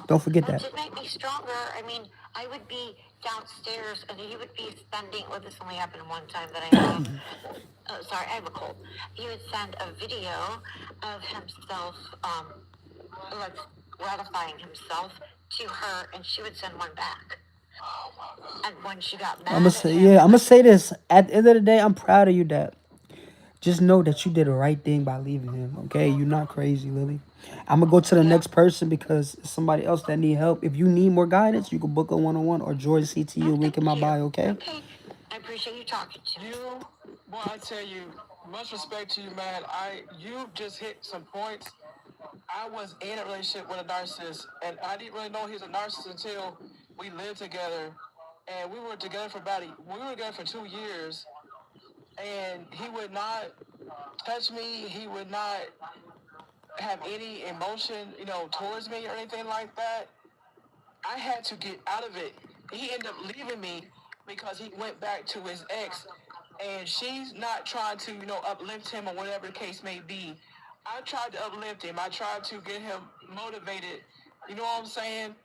Speaker 1: Don't forget
Speaker 2: That
Speaker 1: that.
Speaker 2: did make me stronger. I mean, I would be downstairs and he would be sending, well, this only happened one time that I know of. Oh, sorry, I have a cold. He would send a video of himself, like gratifying himself to her, and she would send one back. And when she got
Speaker 1: I'm gonna
Speaker 2: mad at
Speaker 1: say,
Speaker 2: him,
Speaker 1: yeah, I'm gonna
Speaker 2: like,
Speaker 1: say this. At the end of the day, I'm proud of you, Dad. Just know that you did the right thing by leaving him. Okay, you're not crazy, Lily. I'm gonna go to the
Speaker 2: yeah,
Speaker 1: next person because it's somebody else that need help. If you need more guidance, you can book a one-on-one or join
Speaker 2: oh,
Speaker 1: CTU. Link in
Speaker 2: thank
Speaker 1: my
Speaker 2: you.
Speaker 1: bio. Okay.
Speaker 2: Okay. I appreciate you talking to me.
Speaker 4: You, boy, I tell you, much respect to you, man. You just hit some points. I was in a relationship with a narcissist, and I didn't really know he was a narcissist until we lived together, and we were together for we were together for 2 years, and he would not touch me. He would not have any emotion, towards me or anything like that. I had to get out of it. He ended up leaving me because he went back to his ex, and she's not trying to, uplift him or whatever the case may be. I tried to uplift him. I tried to get him motivated. You know what I'm saying?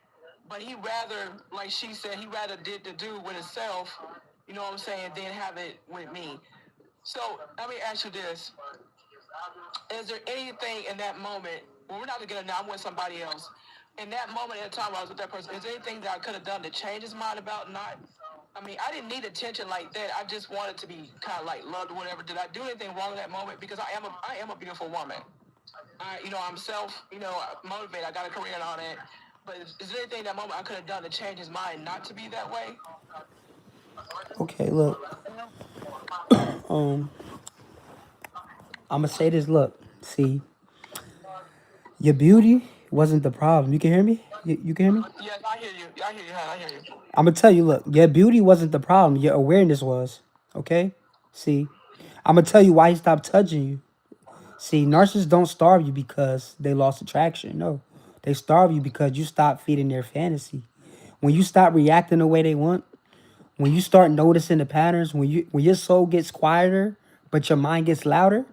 Speaker 4: But he rather, like she said, he rather did the do with himself. You know what I'm saying? Than have it with me. So let me ask you this: is there anything in that moment? Well, we're not together now. I'm with somebody else. In that moment, at the time I was with that person, is there anything that I could have done to change his mind about not? I mean, I didn't need attention like that. I just wanted to be kind of like loved or whatever. Did I do anything wrong in that moment? Because I am a beautiful woman. I'm self, motivated. I got a career and all that. But is there anything in that moment I could have done to change his mind not to be that way?
Speaker 1: Okay. Look. Um. I'm gonna say this. Look. See, your beauty wasn't the problem. You can hear me. You can hear me.
Speaker 4: Yes, I hear you. I hear you, hon. I hear you.
Speaker 1: I'm gonna tell you. Look. Your beauty wasn't the problem. Your awareness was. Okay. See, I'm gonna tell you why he stopped touching you. See, narcissists don't starve you because they lost attraction. No, they starve you because you stop feeding their fantasy. When you stop reacting the way they want, when you start noticing the patterns, when your soul gets quieter but your mind gets louder,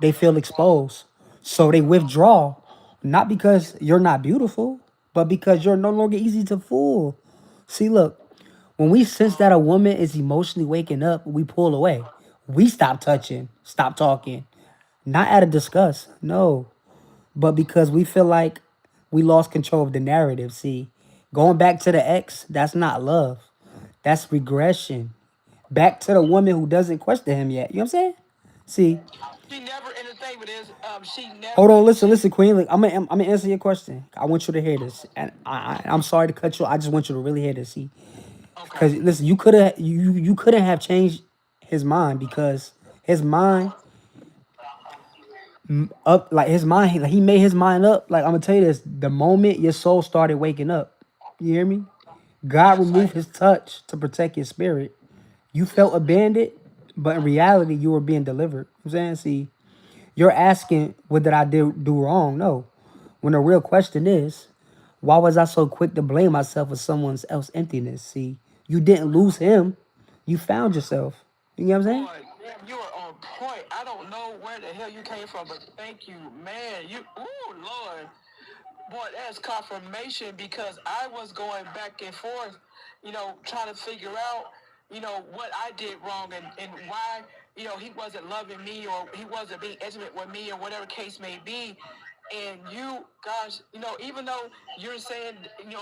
Speaker 1: they feel exposed. So they withdraw, not because you're not beautiful, but because you're no longer easy to fool. See, look, when we sense that a woman is emotionally waking up, we pull away. We stop touching, stop talking, not out of disgust, no, but because we feel like we lost control of the narrative. See, going back to the ex, that's not love. That's regression. Back to the woman who doesn't question him yet. You know what I'm saying? See,
Speaker 4: She never entertained with this. She
Speaker 1: hold
Speaker 4: never.
Speaker 1: on, listen,
Speaker 4: She
Speaker 1: listen, Queen. Look, I'm gonna answer your question. I want you to hear this, and I'm sorry to cut you. I just want you to really hear this. See,
Speaker 4: okay.
Speaker 1: because listen, you couldn't have changed his mind because his mind up like his mind he made his mind up. Like I'm gonna tell you this: the moment your soul started waking up, you hear me? God
Speaker 4: Yes, I
Speaker 1: removed
Speaker 4: hear.
Speaker 1: his touch to protect your spirit. You felt abandoned, but in reality, you were being delivered. You know what I'm saying, see, you're asking, what did I do wrong? No. When the real question is, why was I so quick to blame myself for someone else's emptiness? See, you didn't lose him, you found yourself. You know what I'm saying?
Speaker 4: Boy, damn, you are on point. I don't know where the hell you came from, but thank you, man. Ooh, Lord. Boy, that's confirmation because I was going back and forth. trying to figure out, what I did wrong and why, he wasn't loving me or he wasn't being intimate with me or whatever case may be. And you, gosh, even though you're saying,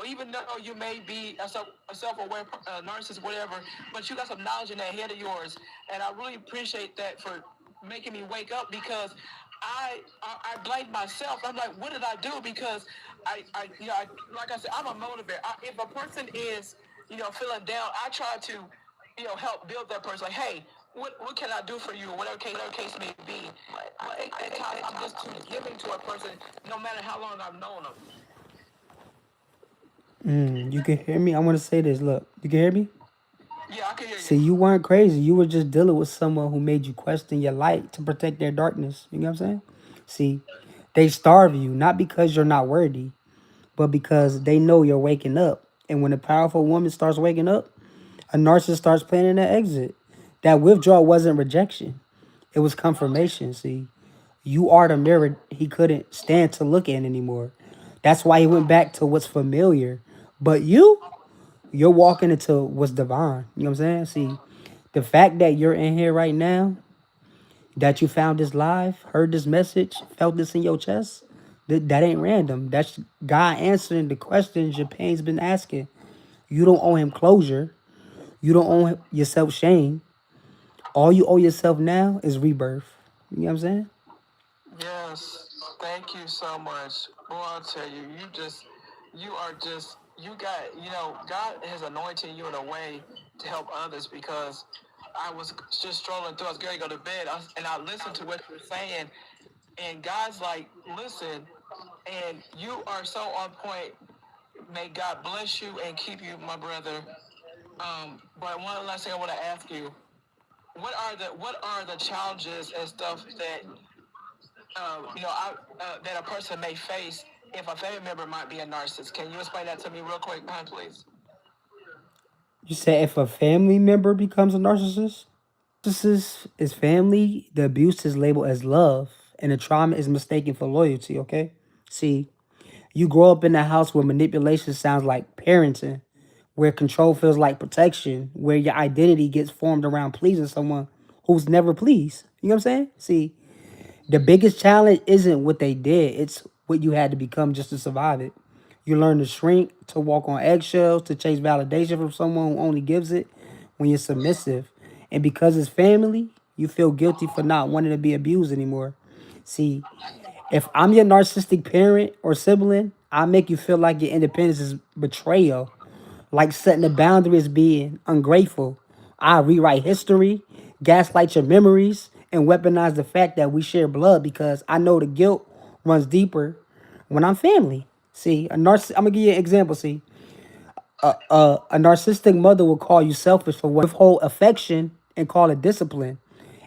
Speaker 4: even though you may be a self-aware narcissist, whatever, but you got some knowledge in that head of yours. And I really appreciate that for making me wake up because I blamed myself. I'm like, what did I do? Because like I said, I'm a motivator. If a person is, feeling down, I try to, help build that person. Like, hey, what can I do for you? Whatever case may be. I take that time. I'm just too giving to a person, no matter how long I've known them.
Speaker 1: You can hear me? I want to say this. Look, you can hear me?
Speaker 4: Yeah, I can hear you.
Speaker 1: See, you weren't crazy. You were just dealing with someone who made you question your light to protect their darkness. You know what I'm saying? See, they starve you, not because you're not worthy, but because they know you're waking up. And when a powerful woman starts waking up, a narcissist starts planning an exit. That withdrawal wasn't rejection, it was confirmation. See, you are the mirror he couldn't stand to look at anymore. That's why he went back to what's familiar. But you're walking into what's divine. You know what I'm saying? See, the fact that you're in here right now, that you found this live, heard this message, felt this in your chest, that ain't random. That's God answering the questions your pain's been asking. You don't owe him closure. You don't owe yourself shame. All you owe yourself now is rebirth. You know what I'm saying?
Speaker 4: Yes, thank you so much. Boy, I'll tell you, you got, God has anointed you in a way to help others because I was just strolling through. I was going to go to bed, and I listened to what you were saying, and God's like, listen, and you are so on point. May God bless you and keep you, my brother. But one last thing I want to ask you: what are the challenges and stuff that that a person may face if a family member might be a narcissist? Can you explain that to me real quick, please?
Speaker 1: You said if a family member becomes a narcissist? Narcissist is family, the abuse is labeled as love, and the trauma is mistaken for loyalty, okay? See, you grow up in a house where manipulation sounds like parenting, where control feels like protection, where your identity gets formed around pleasing someone who's never pleased. You know what I'm saying? See, the biggest challenge isn't what they did, it's what you had to become just to survive it. You learn to shrink, to walk on eggshells, to chase validation from someone who only gives it when you're submissive. And because it's family, you feel guilty for not wanting to be abused anymore. See, if I'm your narcissistic parent or sibling, I make you feel like your independence is betrayal, like setting a boundary as being ungrateful. I rewrite history, gaslight your memories, and weaponize the fact that we share blood because I know the guilt runs deeper when I'm family. See, I'm gonna give you an example. See, a narcissistic mother will call you selfish for withhold affection and call it discipline,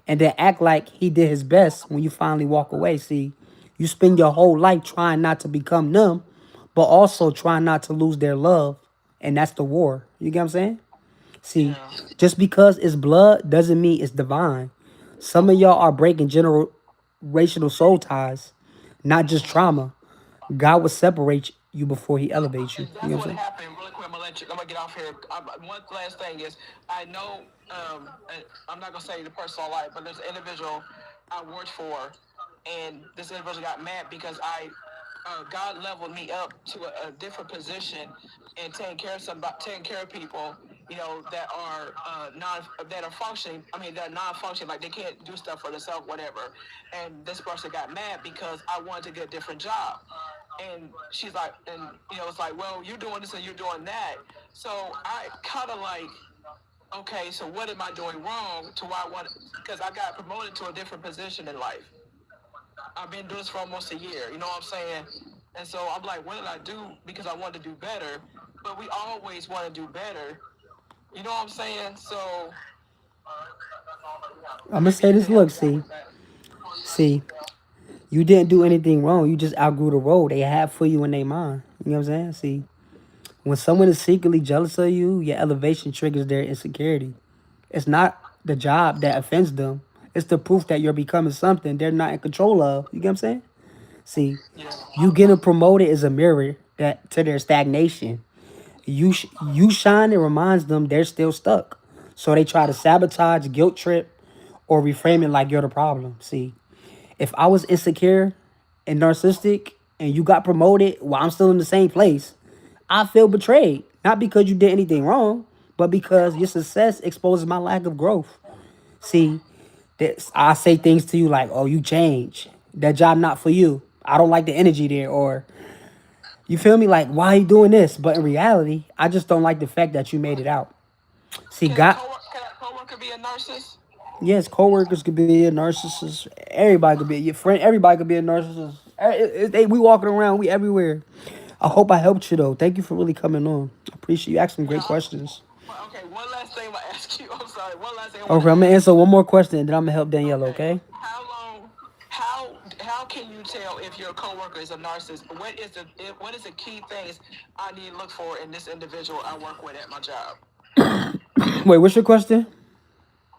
Speaker 1: and then act like he did his best when you finally walk away. See, you spend your whole life trying not to become numb, but also trying not to lose their love, and that's the war. You get what I'm saying? See,
Speaker 4: Yeah.
Speaker 1: just because it's blood doesn't mean it's divine. Some of y'all are breaking generational soul ties, not just trauma. God will separate you before he elevates you.
Speaker 4: And
Speaker 1: You
Speaker 4: that's
Speaker 1: know what
Speaker 4: what
Speaker 1: I'm saying?
Speaker 4: happened. Really quick, I'm gonna get off here. One last thing is, I know, and I'm not gonna say the personal life, but there's an individual I worked for, and this individual got mad because God leveled me up to a different position and taking care of people, that are that are functioning. I mean, that are non-functioning, like they can't do stuff for themselves, whatever. And this person got mad because I wanted to get a different job. And she's like, and it's like, well, you're doing this and you're doing that. So I kind of like, okay, so what am I doing wrong to why I want? Because I got promoted to a different position in life. I've been doing this for almost a year. You know what I'm saying? And so I'm like, what did I do? Because I wanted to do better. But we always want to do better. You know what I'm saying? So
Speaker 1: I'm gonna
Speaker 4: maybe
Speaker 1: say
Speaker 4: you
Speaker 1: this.
Speaker 4: can
Speaker 1: Look,
Speaker 4: help me out
Speaker 1: see,
Speaker 4: with that.
Speaker 1: see, you didn't do anything wrong. You just outgrew the role they had for you in their mind. You know what I'm saying? See, when someone is secretly jealous of you, your elevation triggers their insecurity. It's not the job that offends them. It's the proof that you're becoming something they're not in control of. You get what I'm saying? See,
Speaker 4: Yeah.
Speaker 1: you getting promoted is a mirror that to their stagnation. You shine, it reminds them they're still stuck. So they try to sabotage, guilt trip, or reframe it like you're the problem. See, if I was insecure and narcissistic and you got promoted while I'm still in the same place, I feel betrayed. Not because you did anything wrong, but because your success exposes my lack of growth. See, I say things to you like, "Oh, you change. That job not for you. I don't like the energy there," or you feel me? Like, why are you doing this? But in reality, I just don't like the fact that you made it out. See, God,
Speaker 4: Can a coworker be a narcissist?
Speaker 1: yes, coworkers could be a narcissist. Everybody could be your friend. Everybody could be a narcissist. We walking around. We everywhere. I hope I helped you though. Thank you for really coming on. I appreciate you asking great
Speaker 4: Yeah.
Speaker 1: questions.
Speaker 4: Well, okay, one last thing I'm gonna ask you. I'm sorry. One last thing I want
Speaker 1: Okay,
Speaker 4: to
Speaker 1: I'm gonna
Speaker 4: ask
Speaker 1: answer
Speaker 4: you.
Speaker 1: one more question, and then I'm gonna help Daniela.
Speaker 4: Okay.
Speaker 1: Okay.
Speaker 4: How long? How can you tell if your coworker is a narcissist? What is the key things I need to look for in this individual I work with at my job?
Speaker 1: Wait, what's your question?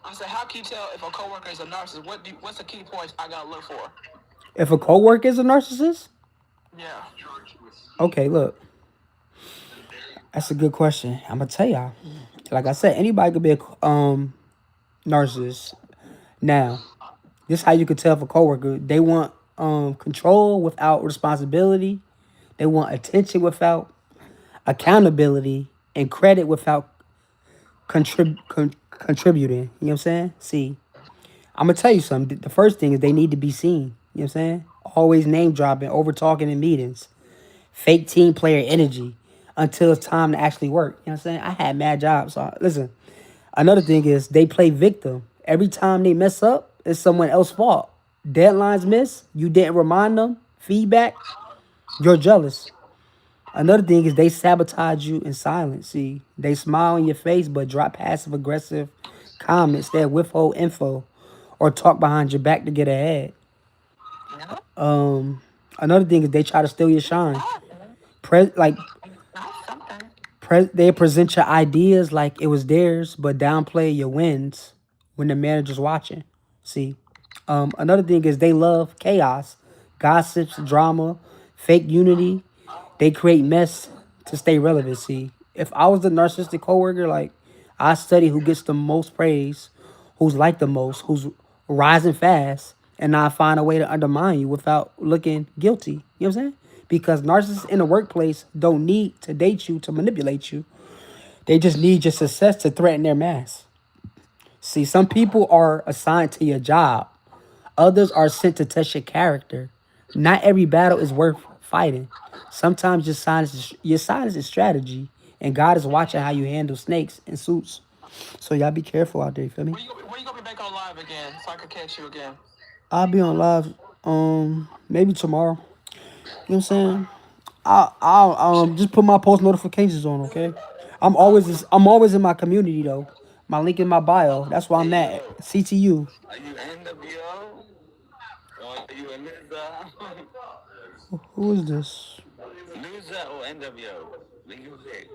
Speaker 4: I said, how can you tell if a coworker is a narcissist? What's the key points I gotta look for?
Speaker 1: If a coworker is a narcissist?
Speaker 4: Yeah.
Speaker 1: Okay, look, that's a good question. I'm gonna tell y'all. Like I said, anybody could be a narcissist. Now, this is how you could tell if a coworker they want control without responsibility. They want attention without accountability and credit without contributing. You know what I'm saying? See, I'm gonna tell you something. The first thing is they need to be seen. You know what I'm saying? Always name dropping, over talking in meetings, fake team player energy until it's time to actually work. You know what I'm saying? I had mad jobs. So listen, another thing is they play victim. Every time they mess up, it's someone else's fault. Deadlines miss, you didn't remind them. Feedback, you're jealous. Another thing is they sabotage you in silence. See, they smile in your face but drop passive aggressive comments that withhold info or talk behind your back to get ahead. Another thing is they try to steal your shine. Like
Speaker 2: Not something.
Speaker 1: they present your ideas like it was theirs, but downplay your wins when the manager's watching. See, another thing is they love chaos, gossips, drama, fake unity. They create mess to stay relevant. See, if I was the narcissistic coworker, like I study who gets the most praise, who's liked the most, who's rising fast, and I find a way to undermine you without looking guilty. You know what I'm saying? Because narcissists in the workplace don't need to date you to manipulate you. They just need your success to threaten their mass. See, some people are assigned to your job. Others are sent to test your character. Not every battle is worth fighting. Sometimes your silence is strategy, and God is watching how you handle snakes and suits. So y'all be careful out there. You feel me?
Speaker 4: When you gonna be back on live again so I can catch you again?
Speaker 1: I'll be on live maybe tomorrow. You know what I'm saying? I'll just put my post notifications on, okay? I'm always in my community though. My link in my bio. That's why I'm
Speaker 3: Hey
Speaker 1: at
Speaker 3: yo,
Speaker 1: CTU.
Speaker 3: are you NWO or are you a Nizza?
Speaker 1: Who is this?
Speaker 3: Nizza or NWO? Then you pick.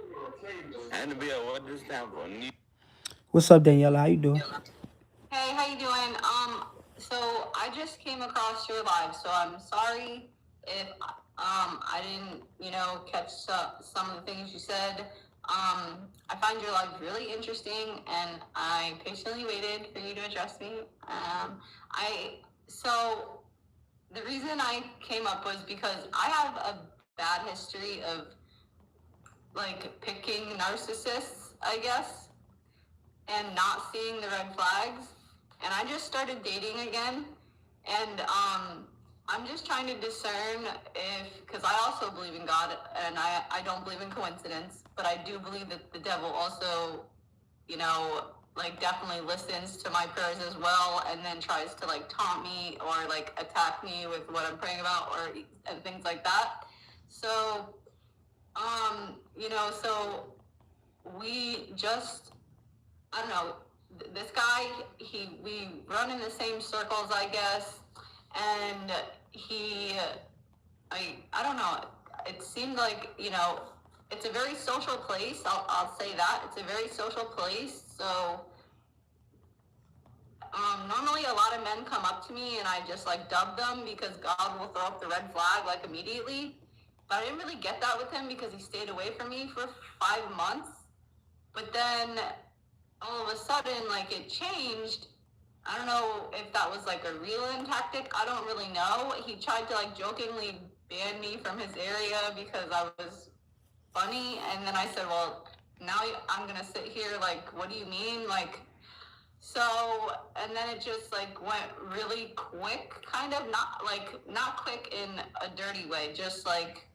Speaker 3: NWO, what does it stand for?
Speaker 1: What's up, Daniela? How you doing?
Speaker 5: Hey, how you doing? So I just came across your live, so I'm sorry if I didn't, catch some of the things you said. I find your live really interesting, and I patiently waited for you to address me. I so the reason I came up was because I have a bad history of like picking narcissists, I guess, and not seeing the red flags. And I just started dating again. And I'm just trying to discern because I also believe in God and I don't believe in coincidence, but I do believe that the devil also, like definitely listens to my prayers as well and then tries to like taunt me or like attack me with what I'm praying about and things like that. So, so we just I don't know. This guy, we run in the same circles, I guess, and I don't know. It seemed like it's a very social place. I'll say that it's a very social place. So normally a lot of men come up to me and I just like dub them because God will throw up the red flag like immediately. But I didn't really get that with him because he stayed away from me for 5 months. But then all of a sudden, like, it changed. I don't know if that was like a reeling tactic. I don't really know. He tried to like jokingly ban me from his area because I was funny. And then I said, well, now I'm going to sit here. Like, what do you mean? Like, so, and then it just like went really quick, kind of not quick in a dirty way, just like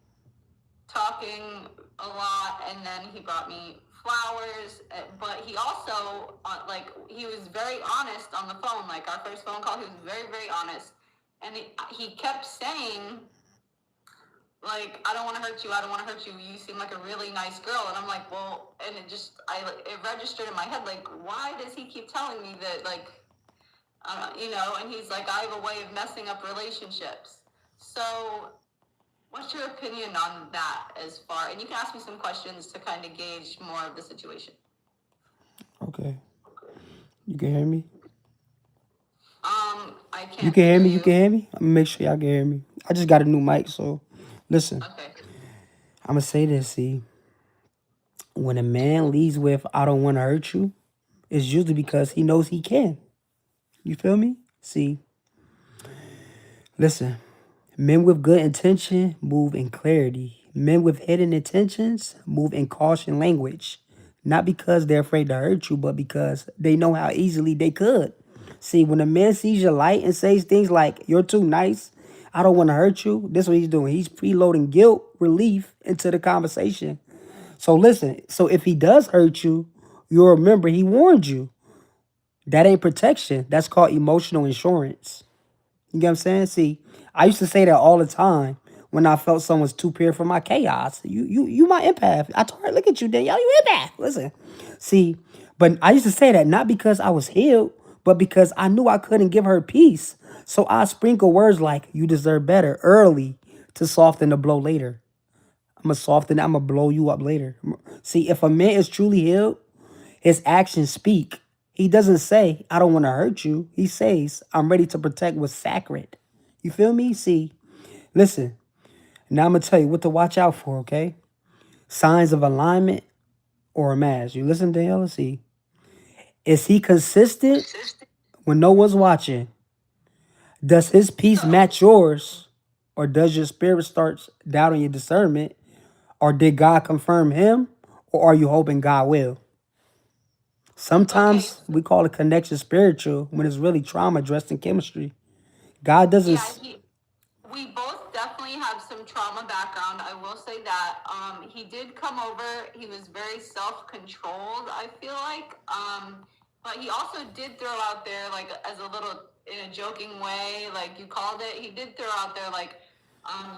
Speaker 5: talking a lot. And then he brought me flowers, but he also he was very honest on the phone. Like our first phone call, he was very, very honest. And he kept saying, like, I don't want to hurt you. I don't want to hurt you. You seem like a really nice girl. And I'm like, well, and it registered in my head, like, why does he keep telling me that, like, and he's like, I have a way of messing up relationships. So what's your opinion on that as far, and you can ask me some questions to kind of gauge more of the situation.
Speaker 1: Okay. You can hear me?
Speaker 5: I can't
Speaker 1: You can hear me?
Speaker 5: you.
Speaker 1: You can hear me? I'm gonna make sure y'all can hear me. I just got a new mic, so listen.
Speaker 5: Okay.
Speaker 1: I'm gonna say this, see. When a man leads with I don't wanna hurt you, it's usually because he knows he can. You feel me? See, listen. Men with good intention move in clarity. Men with hidden intentions move in caution language. Not because they're afraid to hurt you, but because they know how easily they could. See, when a man sees your light and says things like, you're too nice, I don't want to hurt you, this is what he's doing. He's preloading guilt, relief into the conversation. So listen, so if he does hurt you, you'll remember he warned you. That ain't protection. That's called emotional insurance. You get what I'm saying? See, I used to say that all the time when I felt someone's too pure for my chaos. You my empath. I told her, look at you, Danielle, you empath. Listen. See, but I used to say that not because I was healed, but because I knew I couldn't give her peace. So I sprinkle words like you deserve better early to soften the blow later. I'm gonna blow you up later. See, if a man is truly healed, his actions speak. He doesn't say, I don't want to hurt you. He says, I'm ready to protect what's sacred. You feel me? See, listen, now I'm going to tell you what to watch out for, okay? Signs of alignment or a match. You listen, Daniela? See, is he consistent when no one's watching? Does his peace match yours? Or does your spirit start doubting your discernment? Or did God confirm him? Or are you hoping God will?
Speaker 5: Okay.
Speaker 1: Sometimes we call a connection spiritual when it's really trauma dressed in chemistry. God doesn't.
Speaker 5: Yeah, we both definitely have some trauma background. I will say that. He did come over. He was very self-controlled, I feel like. But he also did throw out there, like, as a little, in a joking way, like you called it, he did throw out there, like,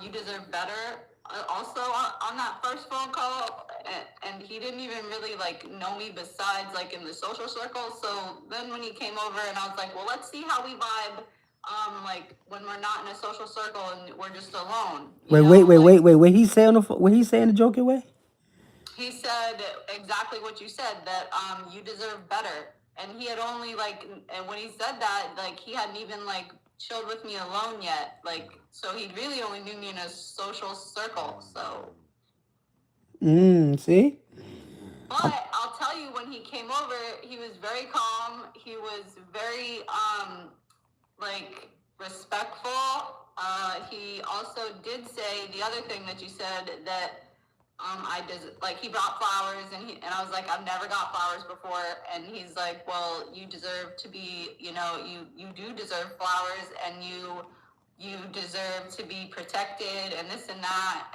Speaker 5: you deserve better. Also on that first phone call, and he didn't even really like know me besides like in the social circle. So then when he came over and I was like, well, let's see how we vibe like when we're not in a social circle and we're just alone.
Speaker 1: Wait. What he say in the joking way?
Speaker 5: He said exactly what you said, that you deserve better. And he had only like, and when he said that, like he hadn't even like chilled with me alone yet. Like, so he really only knew me in a social circle. So.
Speaker 1: See?
Speaker 5: But I'll tell you, when he came over, he was very calm. He was very like respectful. He also did say the other thing that you said, that he brought flowers, and I was like, I've never got flowers before, and he's like, well, you deserve to be, you do deserve flowers, and you deserve to be protected, and this and that,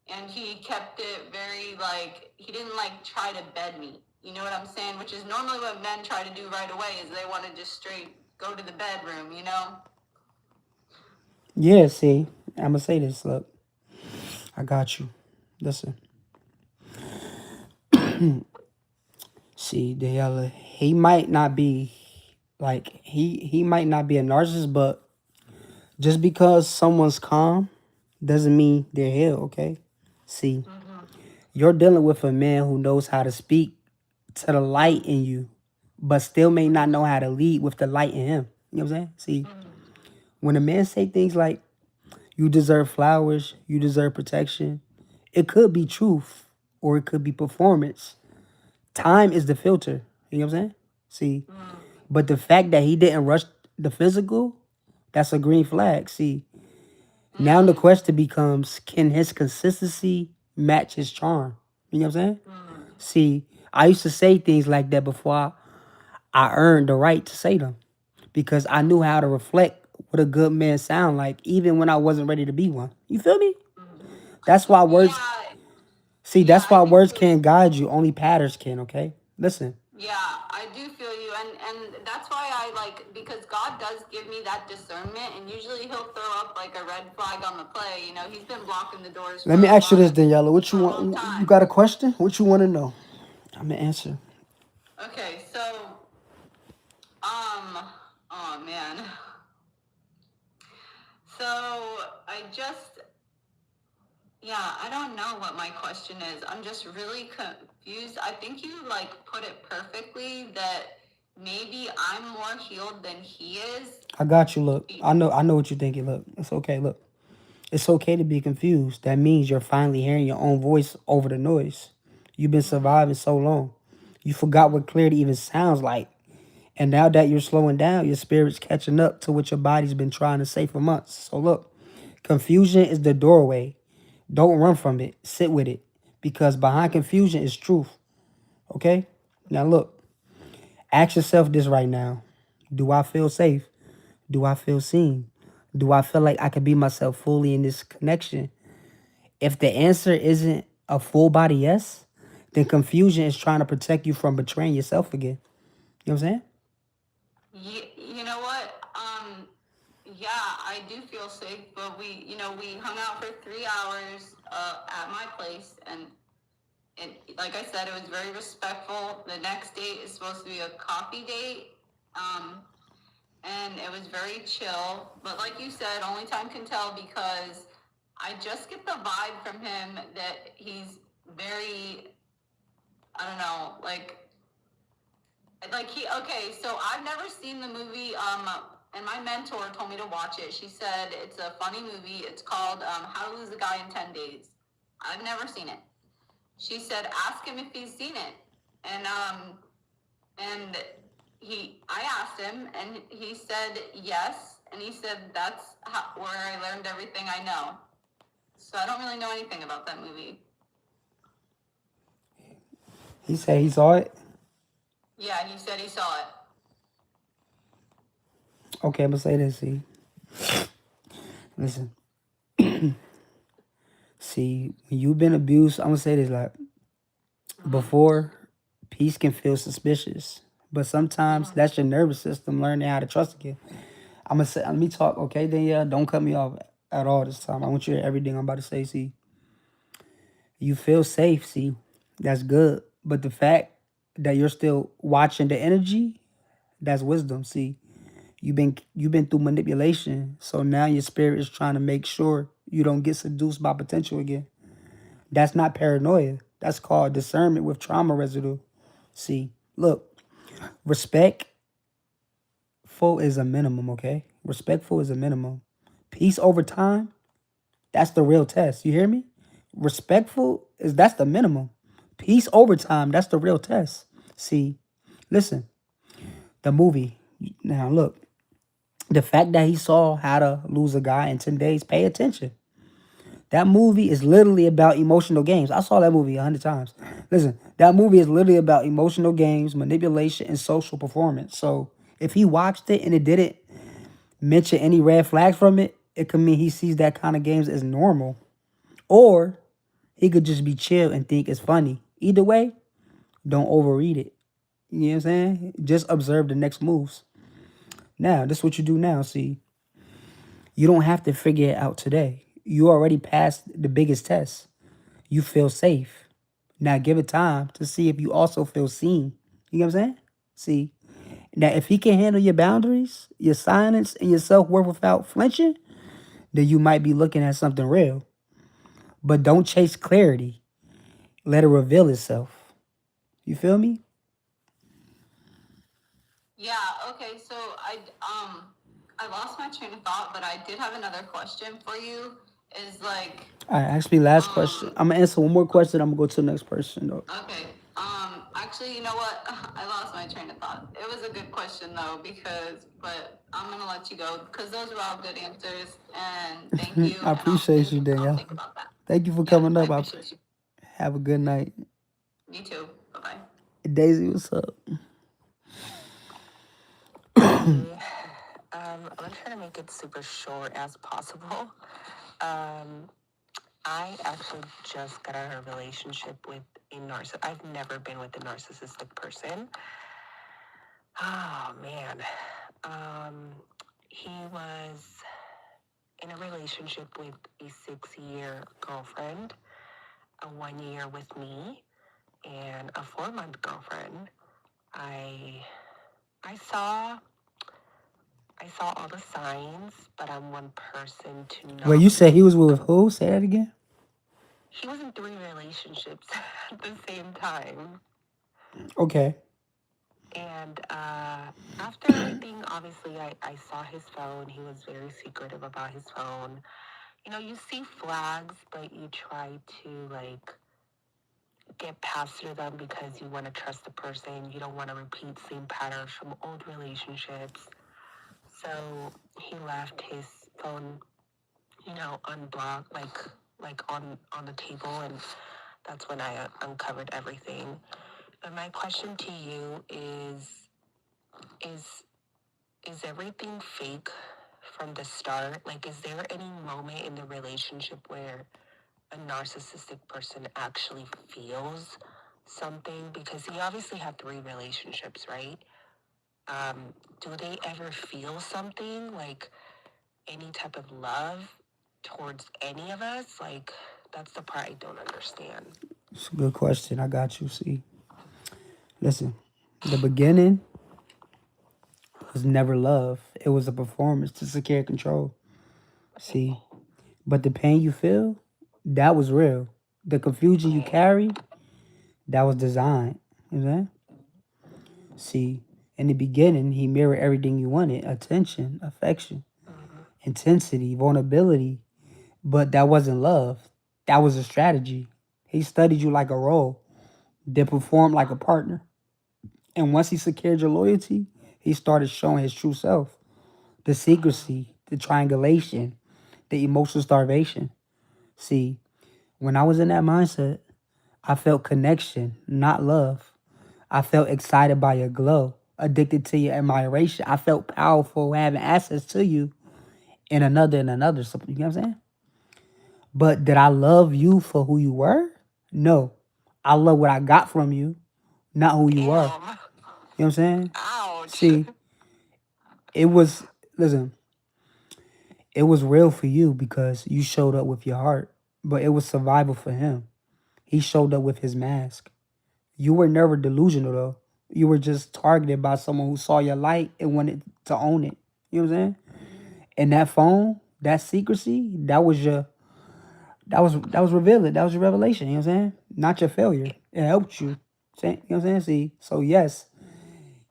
Speaker 5: and he kept it very like, he didn't like try to bed me. You know what I'm saying? Which is normally what men try to do right away, is they want to just straight go to the bedroom, you know?
Speaker 1: Yeah, see, I'm gonna say this. Look, I got you. Listen. See, Daniela, he might not be like he might not be a narcissist, but just because someone's calm doesn't mean they're healed, okay? See, you're dealing with a man who knows how to speak to the light in you, but still may not know how to lead with the light in him. You know what I'm saying? See, when a man say things like, You deserve flowers. You deserve protection. It could be truth or it could be performance. Time is the filter. You know what I'm saying? See, but the fact that he didn't rush the physical, that's a green flag. See, now the question becomes, can his consistency match his charm? You know what I'm saying? See, I used to say things like that before I earned the right to say them because I knew how to reflect what a good man sound like even when I wasn't ready to be one. You feel me? That's why words
Speaker 5: Yeah,
Speaker 1: see,
Speaker 5: yeah,
Speaker 1: that's
Speaker 5: I
Speaker 1: why
Speaker 5: do
Speaker 1: words
Speaker 5: feel you.
Speaker 1: can't guide you, only patterns can, okay? Listen.
Speaker 5: Yeah, I do feel you, and that's why I like, because God does give me that discernment, and usually He'll throw up like a red flag on the play. You know, He's been blocking the doors
Speaker 1: Let me ask you this, Daniela. What
Speaker 5: for
Speaker 1: you
Speaker 5: a long
Speaker 1: want? You
Speaker 5: time.
Speaker 1: got a question? What you want to know? I'm gonna answer.
Speaker 5: Okay, so um, oh man, so I just, yeah, I don't know what my question is. I'm just really confused. I think you like put it perfectly that maybe I'm more healed than he is.
Speaker 1: I got you. Look, I know what you're thinking. Look, it's okay. Look, it's okay to be confused. That means you're finally hearing your own voice over the noise. You've been surviving so long, you forgot what clarity even sounds like. And now that you're slowing down, your spirit's catching up to what your body's been trying to say for months. So look, confusion is the doorway. Don't run from it. Sit with it. Because behind confusion is truth. Okay? Now look, ask yourself this right now. Do I feel safe? Do I feel seen? Do I feel like I can be myself fully in this connection? If the answer isn't a full body yes, then confusion is trying to protect you from betraying yourself again. You know what I'm saying?
Speaker 5: You know what? Yeah, I do feel safe, but we hung out for 3 hours at my place, and like I said, it was very respectful. The next date is supposed to be a coffee date, um, and it was very chill. But like you said, only time can tell because I just get the vibe from him that he's very, I don't know, like he, okay, so I've never seen the movie, and my mentor told me to watch it. She said it's a funny movie. It's called How to Lose a Guy in 10 Days. I've never seen it. She said ask him if he's seen it, and I asked him, and he said yes, and he said that's where I learned everything I know. So I don't really know anything about that movie.
Speaker 1: He said he saw it.
Speaker 5: Yeah, he said he saw it.
Speaker 1: Okay, I'm gonna say this. See, listen. See, when you've been abused, I'm gonna say this like before. Peace can feel suspicious, but sometimes that's your nervous system learning how to trust again. I'm gonna say, let me talk, okay? Then yeah, don't cut me off at all this time. I want you to hear everything I'm about to say. See, you feel safe. See, that's good, but the fact that you're still watching the energy, that's wisdom. See, you've been through manipulation, so now your spirit is trying to make sure you don't get seduced by potential again. That's not paranoia. That's called discernment with trauma residue. See, look, respectful is a minimum, okay? Respectful is a minimum. Peace over time, that's the real test. You hear me? Respectful is that's the minimum. Peace over time, that's the real test. See, listen, the movie. Now look, the fact that he saw how to lose a guy in 10 days, pay attention. That movie is literally about emotional games. I saw that movie 100 times. Listen, that movie is literally about emotional games, manipulation, and social performance. So if he watched it and it didn't mention any red flags from it, it could mean he sees that kind of games as normal. Or he could just be chill and think it's funny. Either way, don't overread it. You know what I'm saying? Just observe the next moves. Now, this is what you do now. See, you don't have to figure it out today. You already passed the biggest test. You feel safe. Now give it time to see if you also feel seen. You know what I'm saying? See, now if he can handle your boundaries, your silence, and your self-worth without flinching, then you might be looking at something real. But don't chase clarity. Let it reveal itself. You feel me?
Speaker 5: Yeah, okay, so I lost my train of thought, but I did have another question for you. Is like,
Speaker 1: All right, ask me last question. I'm gonna answer one more question. I'm gonna go to the next person though.
Speaker 5: okay. Actually, you know what? I lost my train of thought. It was a good question though, but I'm gonna let you go because those were all good answers. And thank you.
Speaker 1: I
Speaker 5: And
Speaker 1: appreciate you,
Speaker 5: I'll
Speaker 1: Danielle.
Speaker 5: think about that.
Speaker 1: Thank you for
Speaker 5: Yeah,
Speaker 1: coming
Speaker 5: I
Speaker 1: up.
Speaker 5: appreciate you.
Speaker 1: Have a good night.
Speaker 5: You too. Bye bye.
Speaker 1: Daisy, what's up?
Speaker 6: I'm gonna try to make it super short as possible. Um, I actually just got out of a relationship with a narcissist. I've never been with a narcissistic person. Oh man. Um, he was in a relationship with a 6-year girlfriend, a 1 year with me, and a 4-month girlfriend. I I saw I saw all the signs, but I'm one person to
Speaker 1: Wait,
Speaker 6: not
Speaker 1: you said he was
Speaker 6: believe.
Speaker 1: with who? Say that again.
Speaker 6: He was in 3 relationships at the same time.
Speaker 1: Okay.
Speaker 6: And after everything, obviously, I saw his phone. He was very secretive about his phone. You know, you see flags, but you try to, like, get past through them because you want to trust the person. You don't want to repeat same patterns from old relationships. So he left his phone, unblocked, like on the table, and that's when I uncovered everything. But my question to you is is everything fake from the start? Like, is there any moment in the relationship where a narcissistic person actually feels something? Because he obviously had 3 relationships, right? Do they ever feel something, like any type of love towards any of us? Like, that's the part I don't understand.
Speaker 1: It's a good question. I got you. See, listen, the beginning was never love. It was a performance to secure control. See, but the pain you feel, that was real. The confusion you carry, that was designed. You know what I'm saying? See, in the beginning, he mirrored everything you wanted: attention, affection, intensity, vulnerability. But that wasn't love. That was a strategy. He studied you like a role, then performed like a partner. And once he secured your loyalty, he started showing his true self: the secrecy, the triangulation, the emotional starvation. See, when I was in that mindset, I felt connection, not love. I felt excited by your glow, addicted to your admiration. I felt powerful having access to you and another and another. So, you know what I'm saying? But did I love you for who you were? No. I love what I got from you, not who you were.
Speaker 6: Damn.
Speaker 1: You know what I'm saying?
Speaker 6: Ouch.
Speaker 1: See, it was, listen, it was real for you because you showed up with your heart, but it was survival for him. He showed up with his mask. You were never delusional though. You were just targeted by someone who saw your light and wanted to own it. You know what I'm saying? And that phone, that secrecy, that was revealing. That was your revelation. You know what I'm saying? Not your failure. It helped you. You know what I'm saying? See, so yes,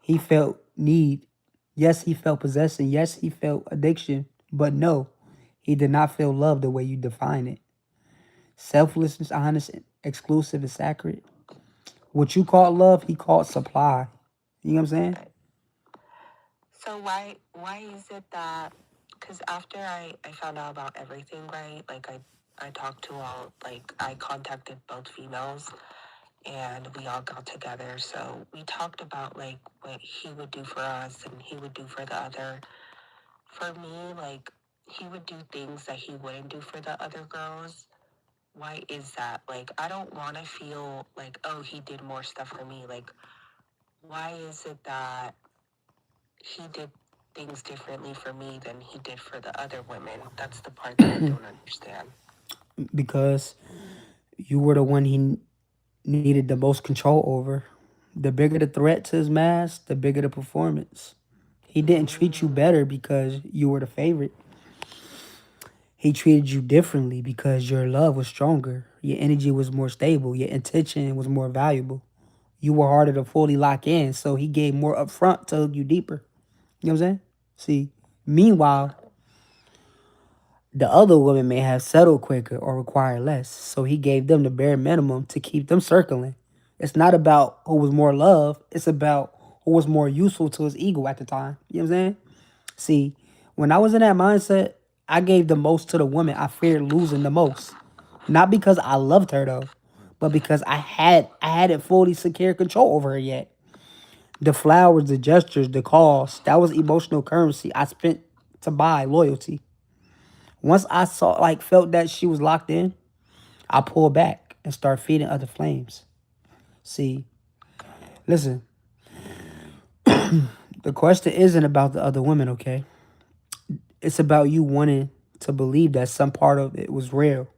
Speaker 1: he felt need. Yes, he felt possession. Yes, he felt addiction. But no, he did not feel love the way you define it. Selflessness, honest, exclusive, and sacred. What you call love, he called supply. You know what I'm saying?
Speaker 6: So why is it that, because after I found out about everything, right? Like, I talked to all, like, I contacted both females and we all got together. So we talked about, like, what he would do for us and he would do for the other. For me, like, he would do things that he wouldn't do for the other girls. Why is that? Like, I don't want to feel like, oh, he did more stuff for me. Like, why is it that he did things differently for me than he did for the other women? That's the part that I don't understand.
Speaker 1: Because you were the one he needed the most control over. The bigger the threat to his mask, the bigger the performance. He didn't treat you better because you were the favorite. He treated you differently because your love was stronger. Your energy was more stable. Your intention was more valuable. You were harder to fully lock in, so he gave more upfront to hook you deeper. You know what I'm saying? See, Meanwhile, the other women may have settled quicker or required less, so he gave them the bare minimum to keep them circling. It's not about who was more loved, it's about who was more useful to his ego at the time. You know what I'm saying? See, when I was in that mindset, I gave the most to the woman I feared losing the most. Not because I loved her though, but because I hadn't fully secured control over her yet. The flowers, the gestures, the calls, that was emotional currency I spent to buy loyalty. Once I saw felt that she was locked in, I pulled back and started feeding other flames. See, listen, the question isn't about the other women, okay? It's about you wanting to believe that some part of it was real,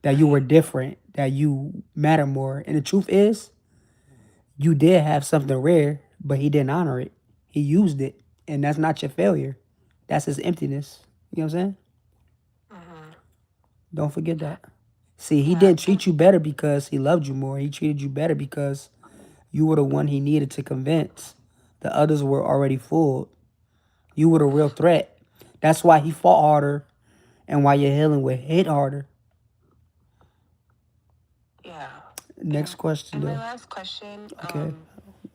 Speaker 1: that you were different, that you matter more. And the truth is, you did have something rare, but he didn't honor it. He used it, and that's not your failure. That's his emptiness. You know what I'm saying?
Speaker 6: Mm-hmm.
Speaker 1: Don't forget that. See, he
Speaker 6: Yeah,
Speaker 1: didn't treat you better because he loved you more. He treated you better because you were the one he needed to convince. The others were already fooled. You were the real threat. That's why he fought harder and why your healing would hit harder.
Speaker 6: yeah.
Speaker 1: Next question,
Speaker 6: And my
Speaker 1: though.
Speaker 6: last question,
Speaker 1: Okay.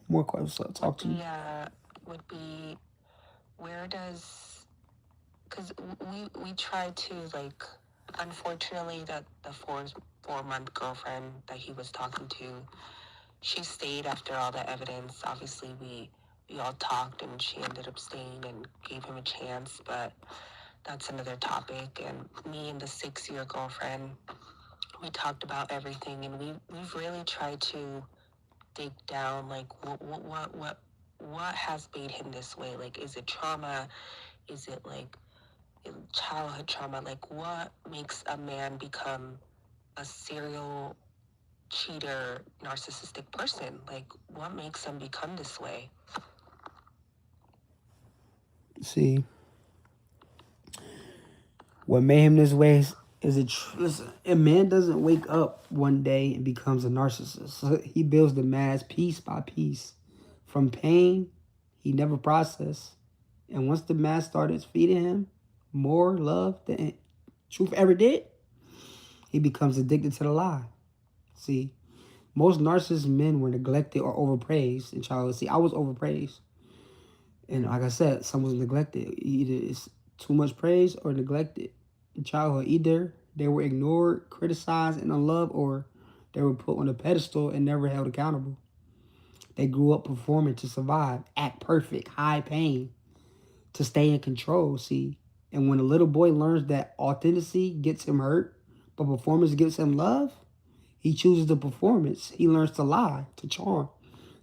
Speaker 1: More questions. I'll talk to you.
Speaker 6: would be where does, because we tried to like, unfortunately that the 4 month girlfriend that he was talking to, she stayed after all the evidence. Obviously we all talked and she ended up staying and gave him a chance, but that's another topic. And me and the 6 year girlfriend, we talked about everything, and we've really tried to dig down, like what has made him this way. Like, is it trauma? Is it like childhood trauma? Like, what makes a man become a serial cheater, narcissistic person? Like, what makes them become this way?
Speaker 1: See, what made him this way is listen, a man doesn't wake up one day and becomes a narcissist. He builds the mask piece by piece. From pain he never processed. And once the mask started feeding him more love than truth ever did, he becomes addicted to the lie. See, most narcissist men were neglected or overpraised in childhood. See, I was overpraised. And like I said, some was neglected. Either it's too much praise or neglected in childhood. Either they were ignored, criticized, and unloved, or they were put on a pedestal and never held accountable. They grew up performing to survive, act perfect, high pain, to stay in control, see? And when a little boy learns that authenticity gets him hurt, but performance gives him love, he chooses the performance. He learns to lie, to charm,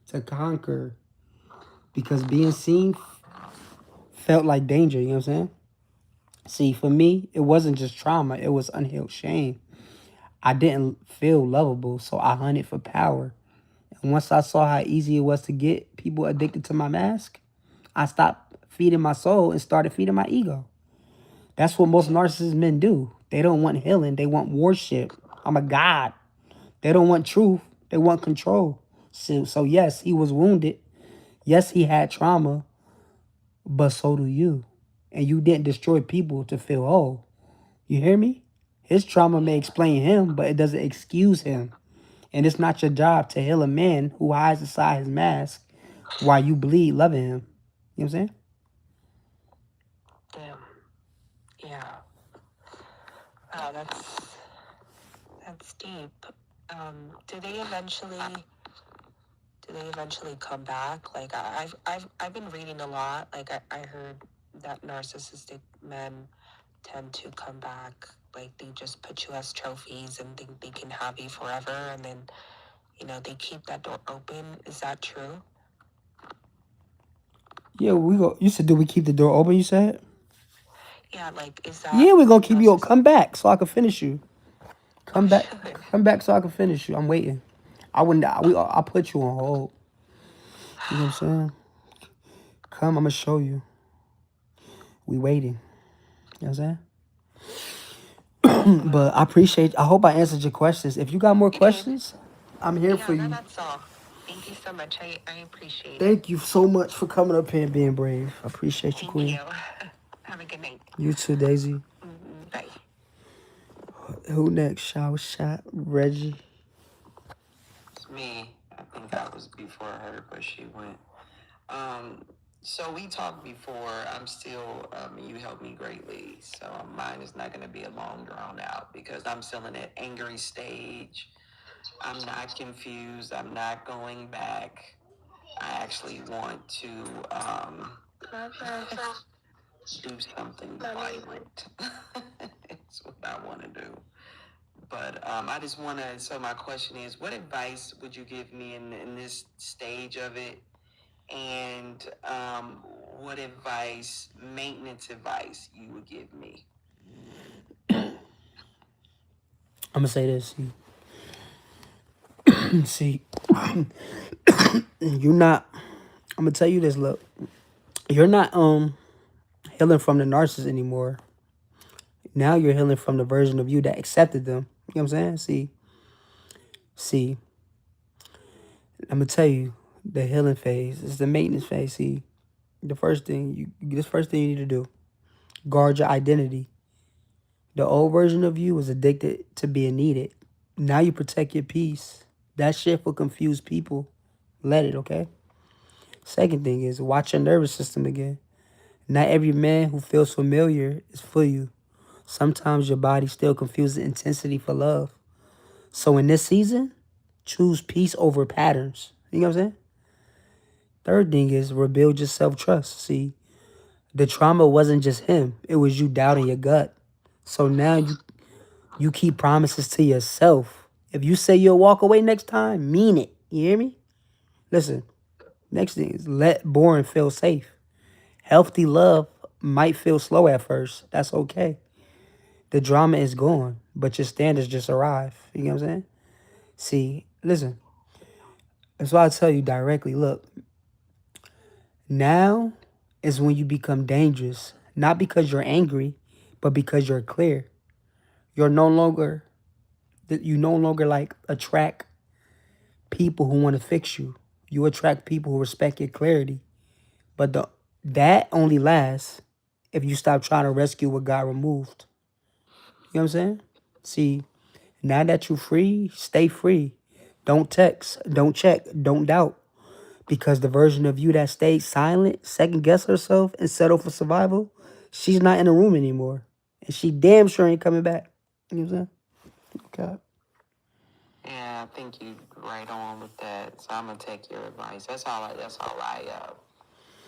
Speaker 1: to conquer, because being seen felt like danger, you know what I'm saying? See, for me, it wasn't just trauma, it was unhealed shame. I didn't feel lovable, so I hunted for power. And once I saw how easy it was to get people addicted to my mask, I stopped feeding my soul and started feeding my ego. That's what most narcissist men do. They don't want healing, they want worship. I'm a god. They don't want truth, they want control. So yes, he was wounded. Yes, he had trauma, but so do you. And you didn't destroy people to feel whole. You hear me? His trauma may explain him, but it doesn't excuse him. And it's not your job to heal a man who hides inside his mask while you bleed loving him. You know what I'm saying?
Speaker 6: Damn. Yeah. That's deep. Do they eventually come back? Like, I've been reading a lot. Like, I heard that narcissistic men tend to come back. Like, they just put you as trophies and think they can have you forever, and then they keep that door open. Is that true?
Speaker 1: Yeah, we go. You said, do we keep the door open? You said.
Speaker 6: Yeah, like, is that
Speaker 1: Yeah, we're gonna keep you.
Speaker 6: narcissistic?
Speaker 1: Come back so I can finish you.
Speaker 6: Oh
Speaker 1: Come back.
Speaker 6: shit.
Speaker 1: Come back so I can finish you. I'm waiting. I wouldn't. I put you on hold. You know what I'm saying? Come, I'm gonna show you. We waiting. You know what I'm saying? But I appreciate. I hope I answered your questions. If you got more
Speaker 6: You did.
Speaker 1: questions, I'm here for
Speaker 6: Yeah, no,
Speaker 1: you.
Speaker 6: that's all. Thank you so much. I appreciate it.
Speaker 1: Thank you so much for coming up here and being brave. I appreciate you,
Speaker 6: Thank
Speaker 1: Queen.
Speaker 6: you. Have a good night.
Speaker 1: You too, Daisy.
Speaker 6: Bye.
Speaker 1: Who next? Shower shot. Reggie.
Speaker 7: It's me. I think I was before her, but she went. So we talked before. I'm still, you helped me greatly. So mine is not going to be a long drawn out because I'm still in that angry stage. I'm not confused. I'm not going back. I actually want to do something violent. It's what I want to do. But I just want to. So my question is, what advice would you give me in this stage of it? And what advice, maintenance advice, you would give me?
Speaker 1: I'm gonna say this. See, you're not. I'm gonna tell you this. Look, you're not healing from the narcissist anymore. Now you're healing from the version of you that accepted them. You know what I'm saying? See. I'm gonna tell you, the healing phase is the maintenance phase. See, the first thing you need to do, guard your identity. The old version of you was addicted to being needed. Now you protect your peace. That shit will confuse people. Let it, okay? Second thing is watch your nervous system again. Not every man who feels familiar is for you. Sometimes your body still confuses intensity for love. So in this season, choose peace over patterns. You know what I'm saying? Third thing is rebuild your self-trust. See, the trauma wasn't just him. It was you doubting your gut. So now you keep promises to yourself. If you say you'll walk away next time, mean it. You hear me? Listen, next thing is let boring feel safe. Healthy love might feel slow at first. That's okay. The drama is gone, but your standards just arrive. You know what I'm saying? See, listen. That's why I tell you directly, look, now is when you become dangerous. Not because you're angry, but because you're clear. You're no longer you no longer like attract people who want to fix you. You attract people who respect your clarity. But that only lasts if you stop trying to rescue what God removed. You know what I'm saying? See, now that you're free, stay free. Don't text, don't check, don't doubt. Because the version of you that stayed silent, second guess herself, and settled for survival, she's not in the room anymore. And she damn sure ain't coming back. You know what I'm saying? Okay.
Speaker 7: Yeah, I think you right on with that. So I'm gonna take your advice. That's all I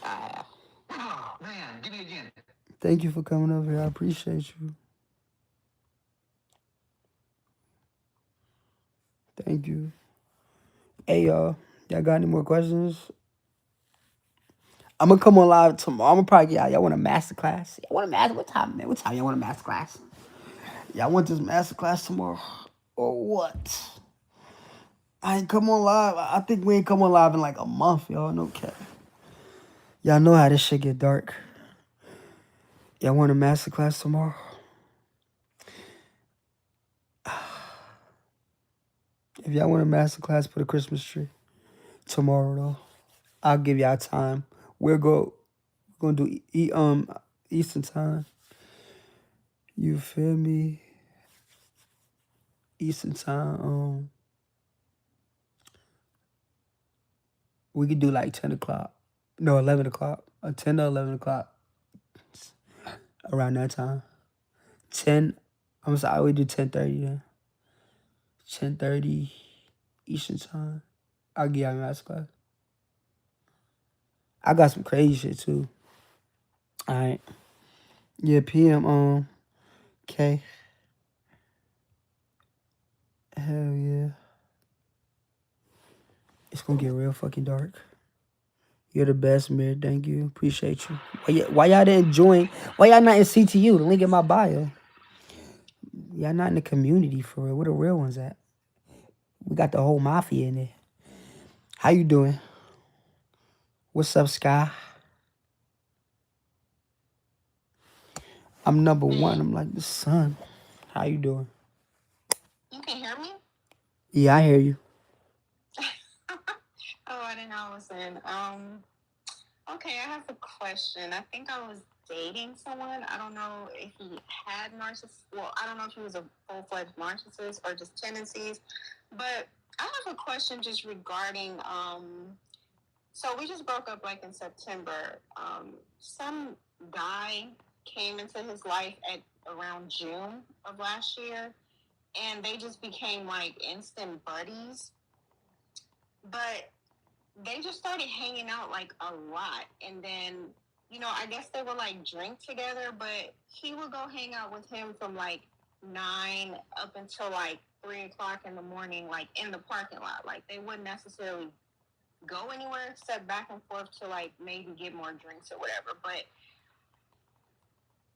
Speaker 7: have. Oh man, give me again.
Speaker 1: Thank you for coming over here. I appreciate you. Thank you. Hey, y'all got any more questions? I'm gonna come on live tomorrow. I'm gonna probably get y'all want a master class. Y'all want a master? What time, man? What time y'all want a master class? Y'all want this master class tomorrow? Or what? I ain't come on live. I think we ain't come on live in like a month, y'all. No cap. Y'all know how this shit get dark. Y'all want a master class tomorrow? If y'all want a master class, put a Christmas tree. Tomorrow, though. I'll give y'all time. We're gonna do Eastern time. You feel me? Eastern time. We could do like 10 o'clock. No, 11 o'clock. 10 to 11 o'clock. Around that time. 10. I'm sorry, we do 10:30 then. 10:30 Eastern time. I'll give y'all a master class. I got some crazy shit too. Alright. Yeah, PM okay. Hell yeah. It's gonna get real fucking dark. You're the best, Mir. Thank you. Appreciate you. Why y'all didn't join? Why y'all not in CTU? The link in my bio. Y'all not in the community for real. Where the real ones at? We got the whole mafia in there. How you doing? What's up, Sky? I'm number one. I'm like the sun. How you doing?
Speaker 5: You can hear me?
Speaker 1: Yeah, I hear you.
Speaker 5: Oh, I didn't know I was in. Okay, I have a question. I think I was dating someone. I don't know if he had narcissist. Well, I don't know if he was a full-fledged narcissist or just tendencies. But I have a question just regarding. So we just broke up like in September. Some guy came into his life at around June of last year, and they just became like instant buddies. But they just started hanging out like a lot, and then I guess they would like drink together, but he would go hang out with him from like 9 up until like 3 o'clock in the morning, like in the parking lot. Like they wouldn't necessarily go anywhere except back and forth to like maybe get more drinks or whatever. But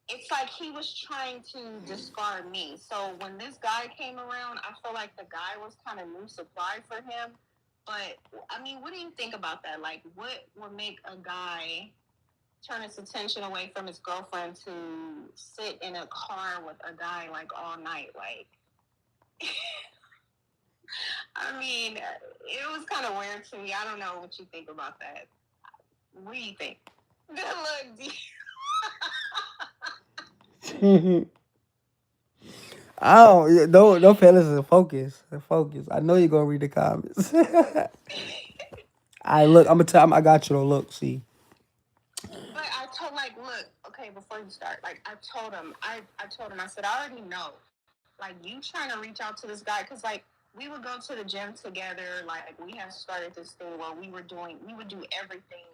Speaker 5: it's like he was trying to discard me. So when this guy came around, I feel like the guy was kind of new supply for him. But I mean, what do you think about that? Like, what would make a guy turn his attention away from his girlfriend to sit in a car with a guy like all night? Like, I mean, it was kind of weird to me. I don't know what you think about that. What do you think? Good luck, D.
Speaker 1: Don't fellas, focus. Focus. I know you're gonna read the comments. Look, I got you though. Look, see.
Speaker 5: But I told, like, look, okay, before you start, like, I told him, I said, I already know, like, you trying to reach out to this guy, because, like, we would go to the gym together, like, we have started this thing where we would do everything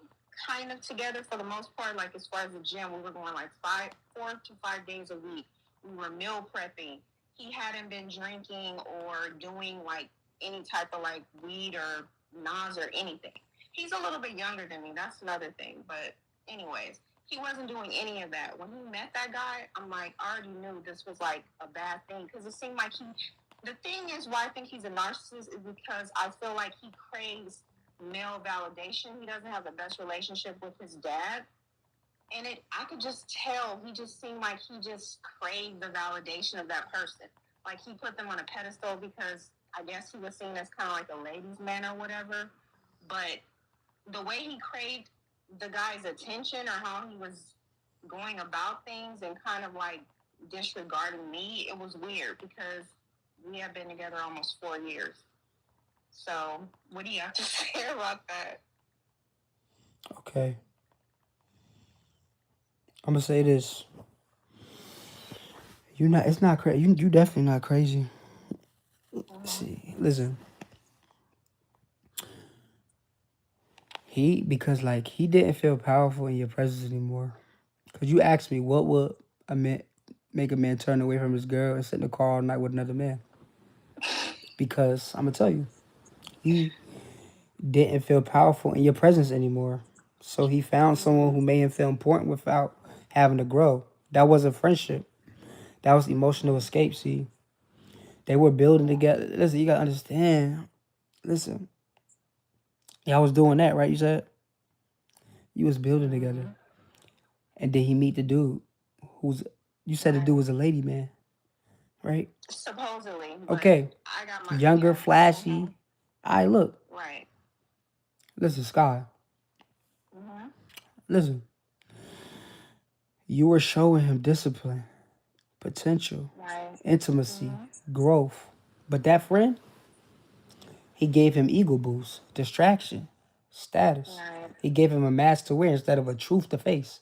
Speaker 5: kind of together for the most part, like, as far as the gym, we were going, like, 4 to 5 days a week. We were meal prepping. He hadn't been drinking or doing, like, any type of, like, weed or Nas or anything. He's a little bit younger than me. That's another thing. But anyways, he wasn't doing any of that. When he met that guy, I'm like, I already knew this was like a bad thing, because it seemed like the thing is why I think he's a narcissist is because I feel like he craves male validation. He doesn't have the best relationship with his dad. And I could just tell, he just seemed like he just craved the validation of that person. Like he put them on a pedestal because I guess he was seen as kind of like a ladies' man or whatever. But the way he craved the guy's attention or how he was going about things and kind of like disregarding me, it was weird because we have been together almost 4 years. So what do you have to say about that?
Speaker 1: Okay. I'm gonna say this. It's not crazy. You definitely not crazy. See, listen. Because like he didn't feel powerful in your presence anymore. Cause you asked me what would make a man turn away from his girl and sit in the car all night with another man. Because I'm gonna tell you, he didn't feel powerful in your presence anymore. So he found someone who made him feel important without having to grow. That wasn't friendship. That was emotional escape. See, they were building together. Listen, you gotta understand. Listen, y'all was doing that, right? You said you was building together, and then he meet the dude you said the dude was a lady man, right?
Speaker 5: Supposedly.
Speaker 1: Okay.
Speaker 5: I got my
Speaker 1: Younger, flashy. Look.
Speaker 5: Right.
Speaker 1: Listen, Sky. Listen. You were showing him discipline, potential, intimacy, growth. But that friend, he gave him ego boost, distraction, status.
Speaker 5: Right.
Speaker 1: He gave him a mask to wear instead of a truth to face.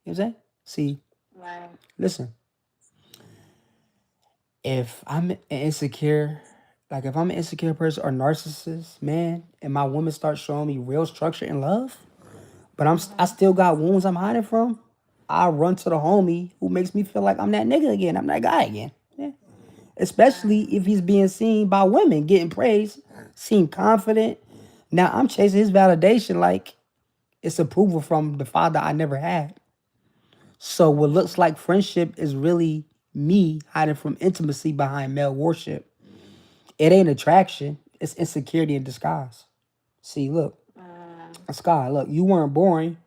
Speaker 1: You know what I'm saying? See, listen. If I'm an insecure person or narcissist, man, and my woman starts showing me real structure and love, but I still got wounds I'm hiding from, I run to the homie who makes me feel like I'm that nigga again. I'm that guy again. Yeah. Especially if he's being seen by women, getting praise, seem confident. Now I'm chasing his validation like it's approval from the father I never had. So what looks like friendship is really me hiding from intimacy behind male worship. It ain't attraction. It's insecurity in disguise. See, look. Sky, look, you weren't boring.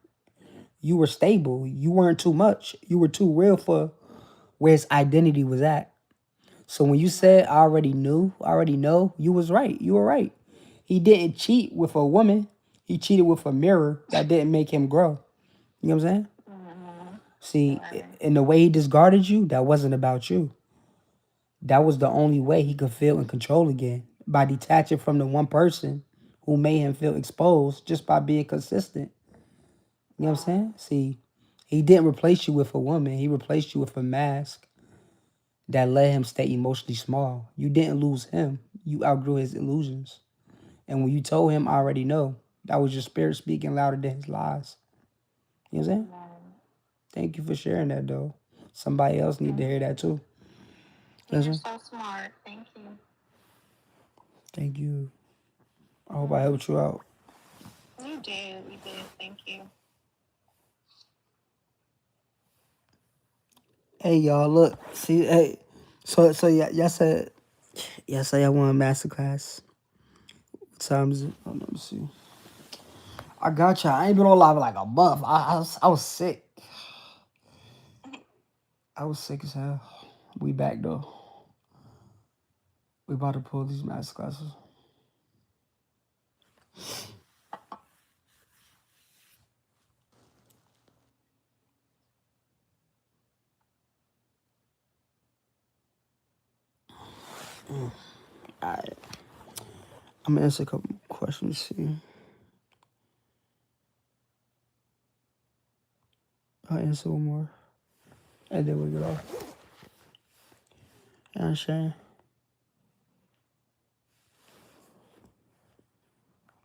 Speaker 1: You were stable. You weren't too much. You were too real for where his identity was at. So when you said I already know, you was right. You were right. He didn't cheat with a woman. He cheated with a mirror that didn't make him grow. You know what I'm saying? See,
Speaker 6: Right.
Speaker 1: in the way he discarded you, that wasn't about you. That was the only way he could feel in control again, by detaching from the one person who made him feel exposed just by being consistent. You know what I'm saying? See, he didn't replace you with a woman. He replaced you with a mask that let him stay emotionally small. You didn't lose him. You outgrew his illusions. And when you told him, I already know, that was your spirit speaking louder than his lies. You know what I'm saying?
Speaker 6: Right.
Speaker 1: Thank you for sharing that, though. Somebody else need to hear that, too. You know what I'm
Speaker 6: You're
Speaker 1: saying?
Speaker 6: so smart. Thank you.
Speaker 1: Thank you. I hope I
Speaker 6: Mm.
Speaker 1: helped you out.
Speaker 6: You did. You did. Thank you.
Speaker 1: Hey, y'all, look. See, hey. So y'all said, y'all want a masterclass. What time is it? Oh, let me see. I got y'all. I ain't been on live in like a month. I was sick. I was sick as hell. We back though. We about to pull these master classes. Alright. I'm gonna answer a couple questions. See. I'll answer one more. And then we get off. You understand?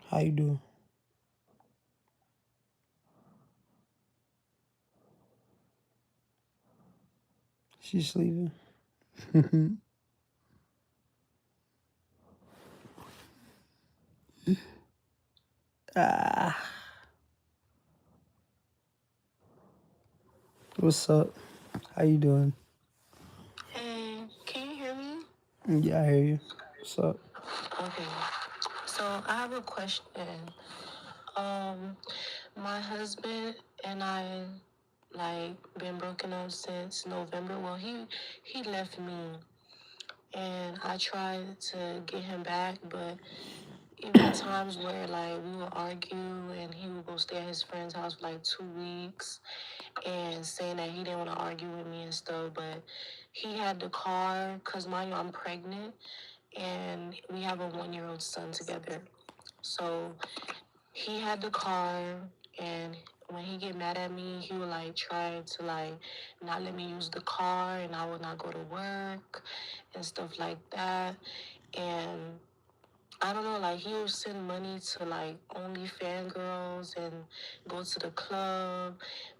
Speaker 1: How you doing? She's sleeping. Ah. What's up? How you doing?
Speaker 6: Hey, can you hear me?
Speaker 1: Yeah, I hear you. What's up?
Speaker 6: Okay. So I have a question. Um, my husband and I like been broken up since November. Well, he left me, and I tried to get him back, but it be times where like we would argue, and he would go stay at his friend's house for like 2 weeks, and saying that he didn't want to argue with me and stuff. But he had the car, cause mind you, I'm pregnant, and we have a 1-year-old son together. So he had the car, and when he get mad at me, he would like try to like not let me use the car, and I would not go to work and stuff like that. And I don't know, like he would send money to like only fangirls and go to the club,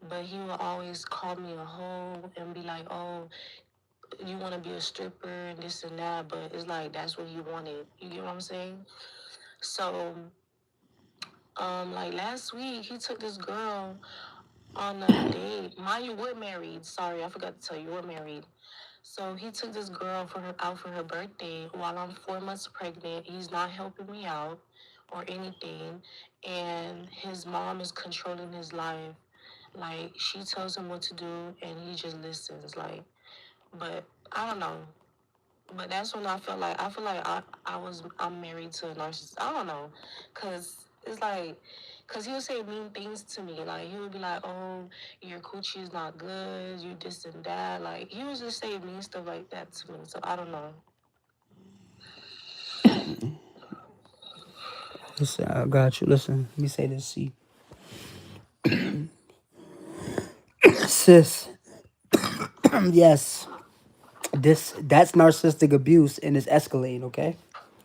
Speaker 6: but he would always call me a hoe and be like, "Oh, you want to be a stripper and this and that," but it's like that's what he wanted. You get what I'm saying? So like last week, he took this girl on a date. Mind you, we're married. Sorry, I forgot to tell you, we're married. So he took this girl out for her birthday while I'm 4 months pregnant. He's not helping me out or anything, and his mom is controlling his life. Like she tells him what to do, and he just listens. Like, but I don't know. But that's when I feel like I'm married to a narcissist. I don't know, cause it's like, cause he would say mean things to me. Like he would be like, "Oh, your coochie is not good. You this and that." Like he would just say mean stuff like that to me. So I don't know.
Speaker 1: Listen, I got you. Listen, let me say this. See, sis. Yes, that's narcissistic abuse, and it's escalating. Okay.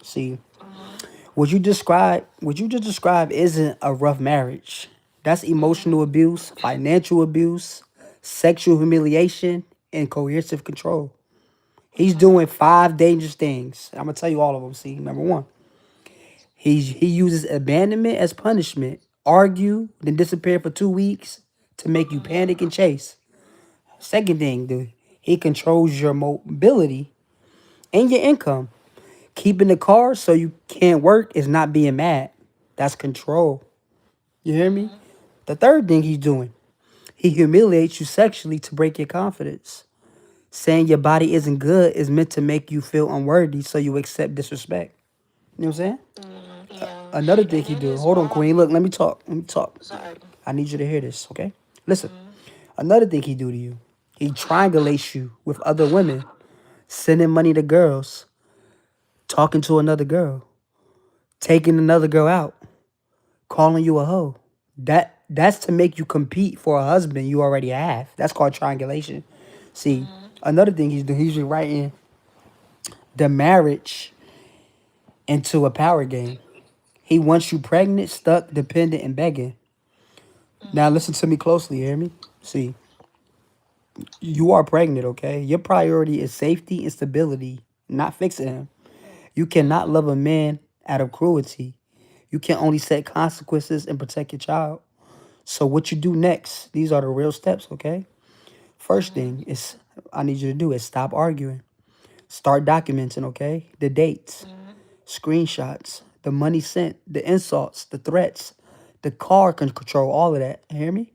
Speaker 1: See,
Speaker 6: Mhm.
Speaker 1: what you just described isn't a rough marriage. That's emotional
Speaker 6: Mhm.
Speaker 1: abuse, financial abuse, sexual humiliation, and coercive control. He's
Speaker 6: Mhm.
Speaker 1: doing 5 dangerous things. I'm gonna tell you all of them. See, number one, he uses abandonment as punishment. Argue, then disappear for 2 weeks to make you
Speaker 6: Mhm.
Speaker 1: panic and chase. Second thing, dude, he controls your mobility and your income. Keeping the car so you can't work is not being mad. That's control. You hear me?
Speaker 6: Mhm.
Speaker 1: The third thing he's doing, he humiliates you sexually to break your confidence. Saying your body isn't good is meant to make you feel unworthy so you accept disrespect. You know what I'm saying?
Speaker 6: Mhm. Yeah.
Speaker 1: Another thing
Speaker 6: And
Speaker 1: he
Speaker 6: then
Speaker 1: do.
Speaker 6: his
Speaker 1: Hold on, Queen. Look,
Speaker 6: mom.
Speaker 1: let me talk. Let me talk.
Speaker 6: Sorry.
Speaker 1: I need you to hear this, okay? Listen.
Speaker 6: Mhm.
Speaker 1: Another thing he do to you, he triangulates you with other women, sending money to girls, talking to another girl, taking another girl out, calling you a hoe. That's to make you compete for a husband you already have. That's called triangulation. See, another thing he's doing, he's rewriting the marriage into a power game. He wants you pregnant, stuck, dependent, and begging. Now listen to me closely, you hear me? See, you are pregnant, okay? Your priority is safety and stability, not fixing him. You cannot love a man out of cruelty. You can only set consequences and protect your child. So what you do next, these are the real steps, okay? First thing is I need you to do is stop arguing. Start documenting, okay? The dates, screenshots, the money sent, the insults, the threats, the car can control all of that. You hear me?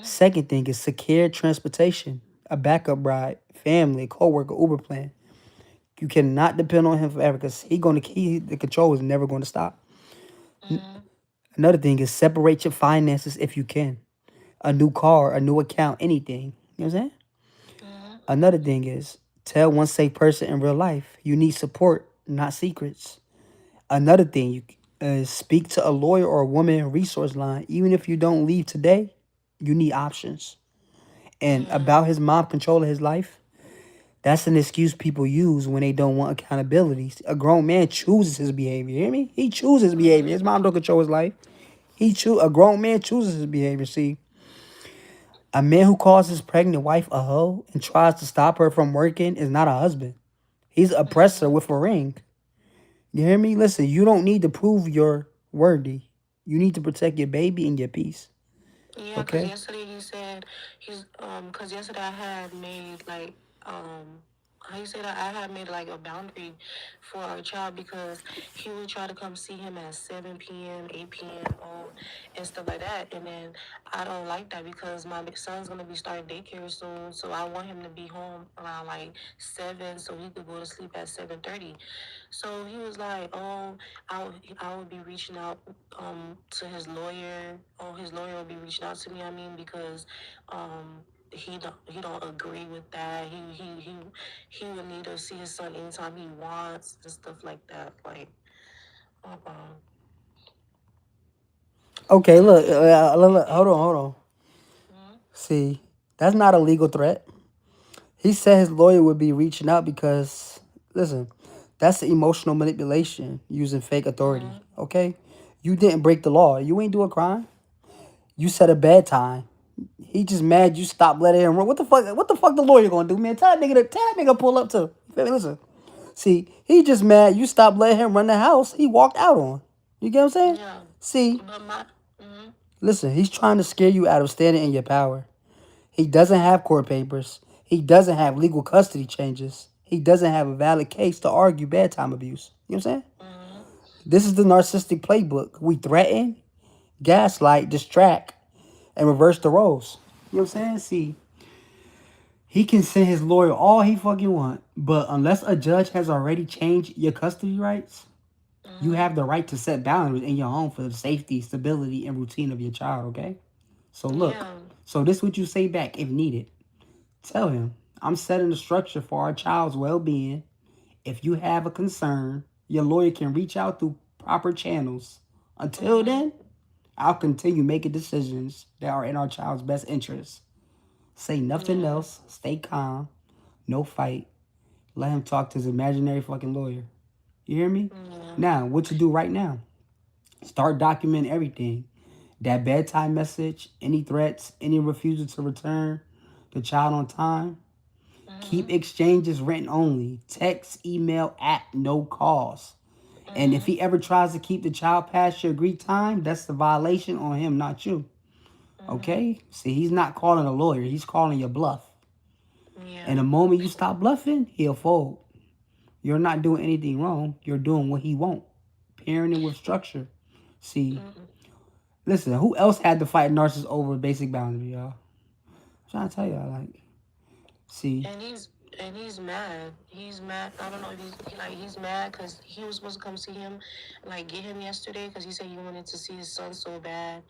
Speaker 1: Second thing is secure transportation, a backup ride, family, coworker, Uber plan. You cannot depend on him forever because the control is never going to stop. Another thing is separate your finances if you can. A new car, a new account, anything. You know what I'm saying? Another thing is tell one safe person in real life you need support, not secrets. Another thing you is speak to a lawyer or a woman resource line. Even if you don't leave today, you need options. And about his mom controlling his life, that's an excuse people use when they don't want accountability. A grown man chooses his behavior. You hear me? He chooses his behavior. His mom don't control his life. A grown man chooses his behavior. See, a man who calls his pregnant wife a hoe and tries to stop her from working is not a husband. He's an oppressor with a ring. You hear me? Listen, you don't need to prove you're worthy. You need to protect your baby and your peace.
Speaker 6: Yeah, because
Speaker 1: Okay?
Speaker 6: yesterday he said because yesterday I had made how you say that I had made like a boundary for our child because he would try to come see him at 7 p.m., 8 p.m., and stuff like that. And then I don't like that because my son's going to be starting daycare soon. So I want him to be home around like 7 so he could go to sleep at 7:30. So he was like, "Oh, I would be reaching out to his lawyer. Oh, his lawyer will be reaching out to me. I mean, because he don't agree with that. He would need to see his son anytime he wants and stuff like that. Like, uh,
Speaker 1: Okay, look, hold on. See, that's not a legal threat. He said his lawyer would be reaching out because, listen, that's emotional manipulation using fake authority. Okay, you didn't break the law. You ain't do a crime. You set a bad time. He just mad you stopped letting him run. What the fuck? What the fuck the lawyer gonna do, man? Tell that nigga pull up too. You feel me? Listen. See, he just mad you stopped letting him run the house. He walked out on. You get what I'm saying?
Speaker 6: yeah,
Speaker 1: See,
Speaker 6: but
Speaker 1: listen. He's trying to scare you out of standing in your power. He doesn't have court papers. He doesn't have legal custody changes. He doesn't have a valid case to argue bedtime abuse. You know what I'm saying? This is the narcissistic playbook. We threaten, gaslight, distract, and reverse the roles. You know what I'm saying? See, he can send his lawyer all he fucking want, but unless a judge has already changed your custody rights, you have the right to set boundaries in your home for the safety, stability, and routine of your child, okay? So look,
Speaker 6: yeah,
Speaker 1: so this what you say back if needed. Tell him, I'm setting the structure for our child's well-being. If you have a concern, your lawyer can reach out through proper channels. Until then, I'll continue making decisions that are in our child's best interest. Say nothing else. Stay calm. No fight. Let him talk to his imaginary fucking lawyer. You hear me? Now, what you do right now? Start documenting everything. That bedtime message, any threats, any refusal to return the child on time. Keep exchanges written only. Text, email, app, no calls. And if he ever tries to keep the child past your agreed time, that's the violation on him, not you. Okay? See, he's not calling a lawyer. He's calling your bluff.
Speaker 6: yeah,
Speaker 1: And the moment you stop bluffing, he'll fold. You're not doing anything wrong. You're doing what he wants. Parenting with structure. See, listen, who else had to fight narcissists over basic boundary, y'all? I'm trying to tell y'all, like, see,
Speaker 6: and and he's mad. He's mad. I don't know if he's mad because he was supposed to come see him, like get him yesterday because he said he wanted to see his son so bad,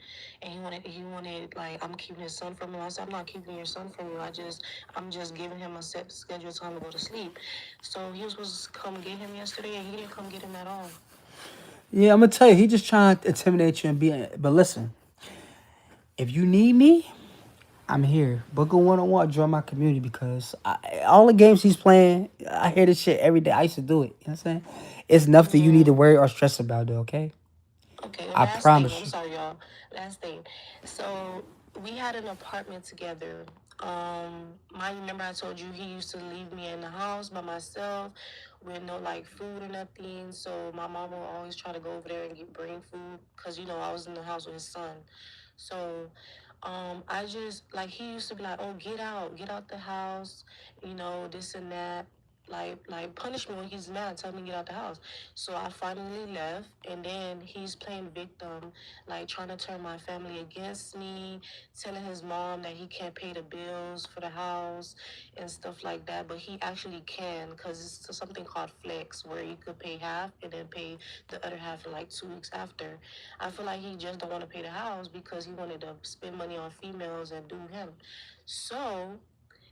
Speaker 6: and he wanted like I'm keeping his son from him. I said I'm not keeping your son from you. I'm just giving him a set scheduled time to go to sleep. So he was supposed to come get him yesterday, and he didn't come get him at all.
Speaker 1: Yeah, I'm gonna tell you, he just trying to intimidate you and be. But listen, if you need me, I'm here. Book a one-on-one, join my community because all the games he's playing, I hear this shit every day. I used to do it. You know what I'm saying? It's nothing you need to worry or stress about, though. Okay?
Speaker 6: Okay,
Speaker 1: I
Speaker 6: last thing.
Speaker 1: promise
Speaker 6: I'm
Speaker 1: you.
Speaker 6: sorry, y'all. Last thing. So we had an apartment together. Remember I told you he used to leave me in the house by myself with no like food or nothing. So my mom would always try to go over there and bring food because I was in the house with his son. So I just like he used to be like, oh, get out the house, this and that. Like punish me when he's mad, tell me to get out the house. So I finally left, and then he's playing victim, like trying to turn my family against me, telling his mom that he can't pay the bills for the house and stuff like that. But he actually can, because it's something called flex, where you could pay half and then pay the other half in like 2 weeks after. I feel like he just don't want to pay the house because he wanted to spend money on females and do him. So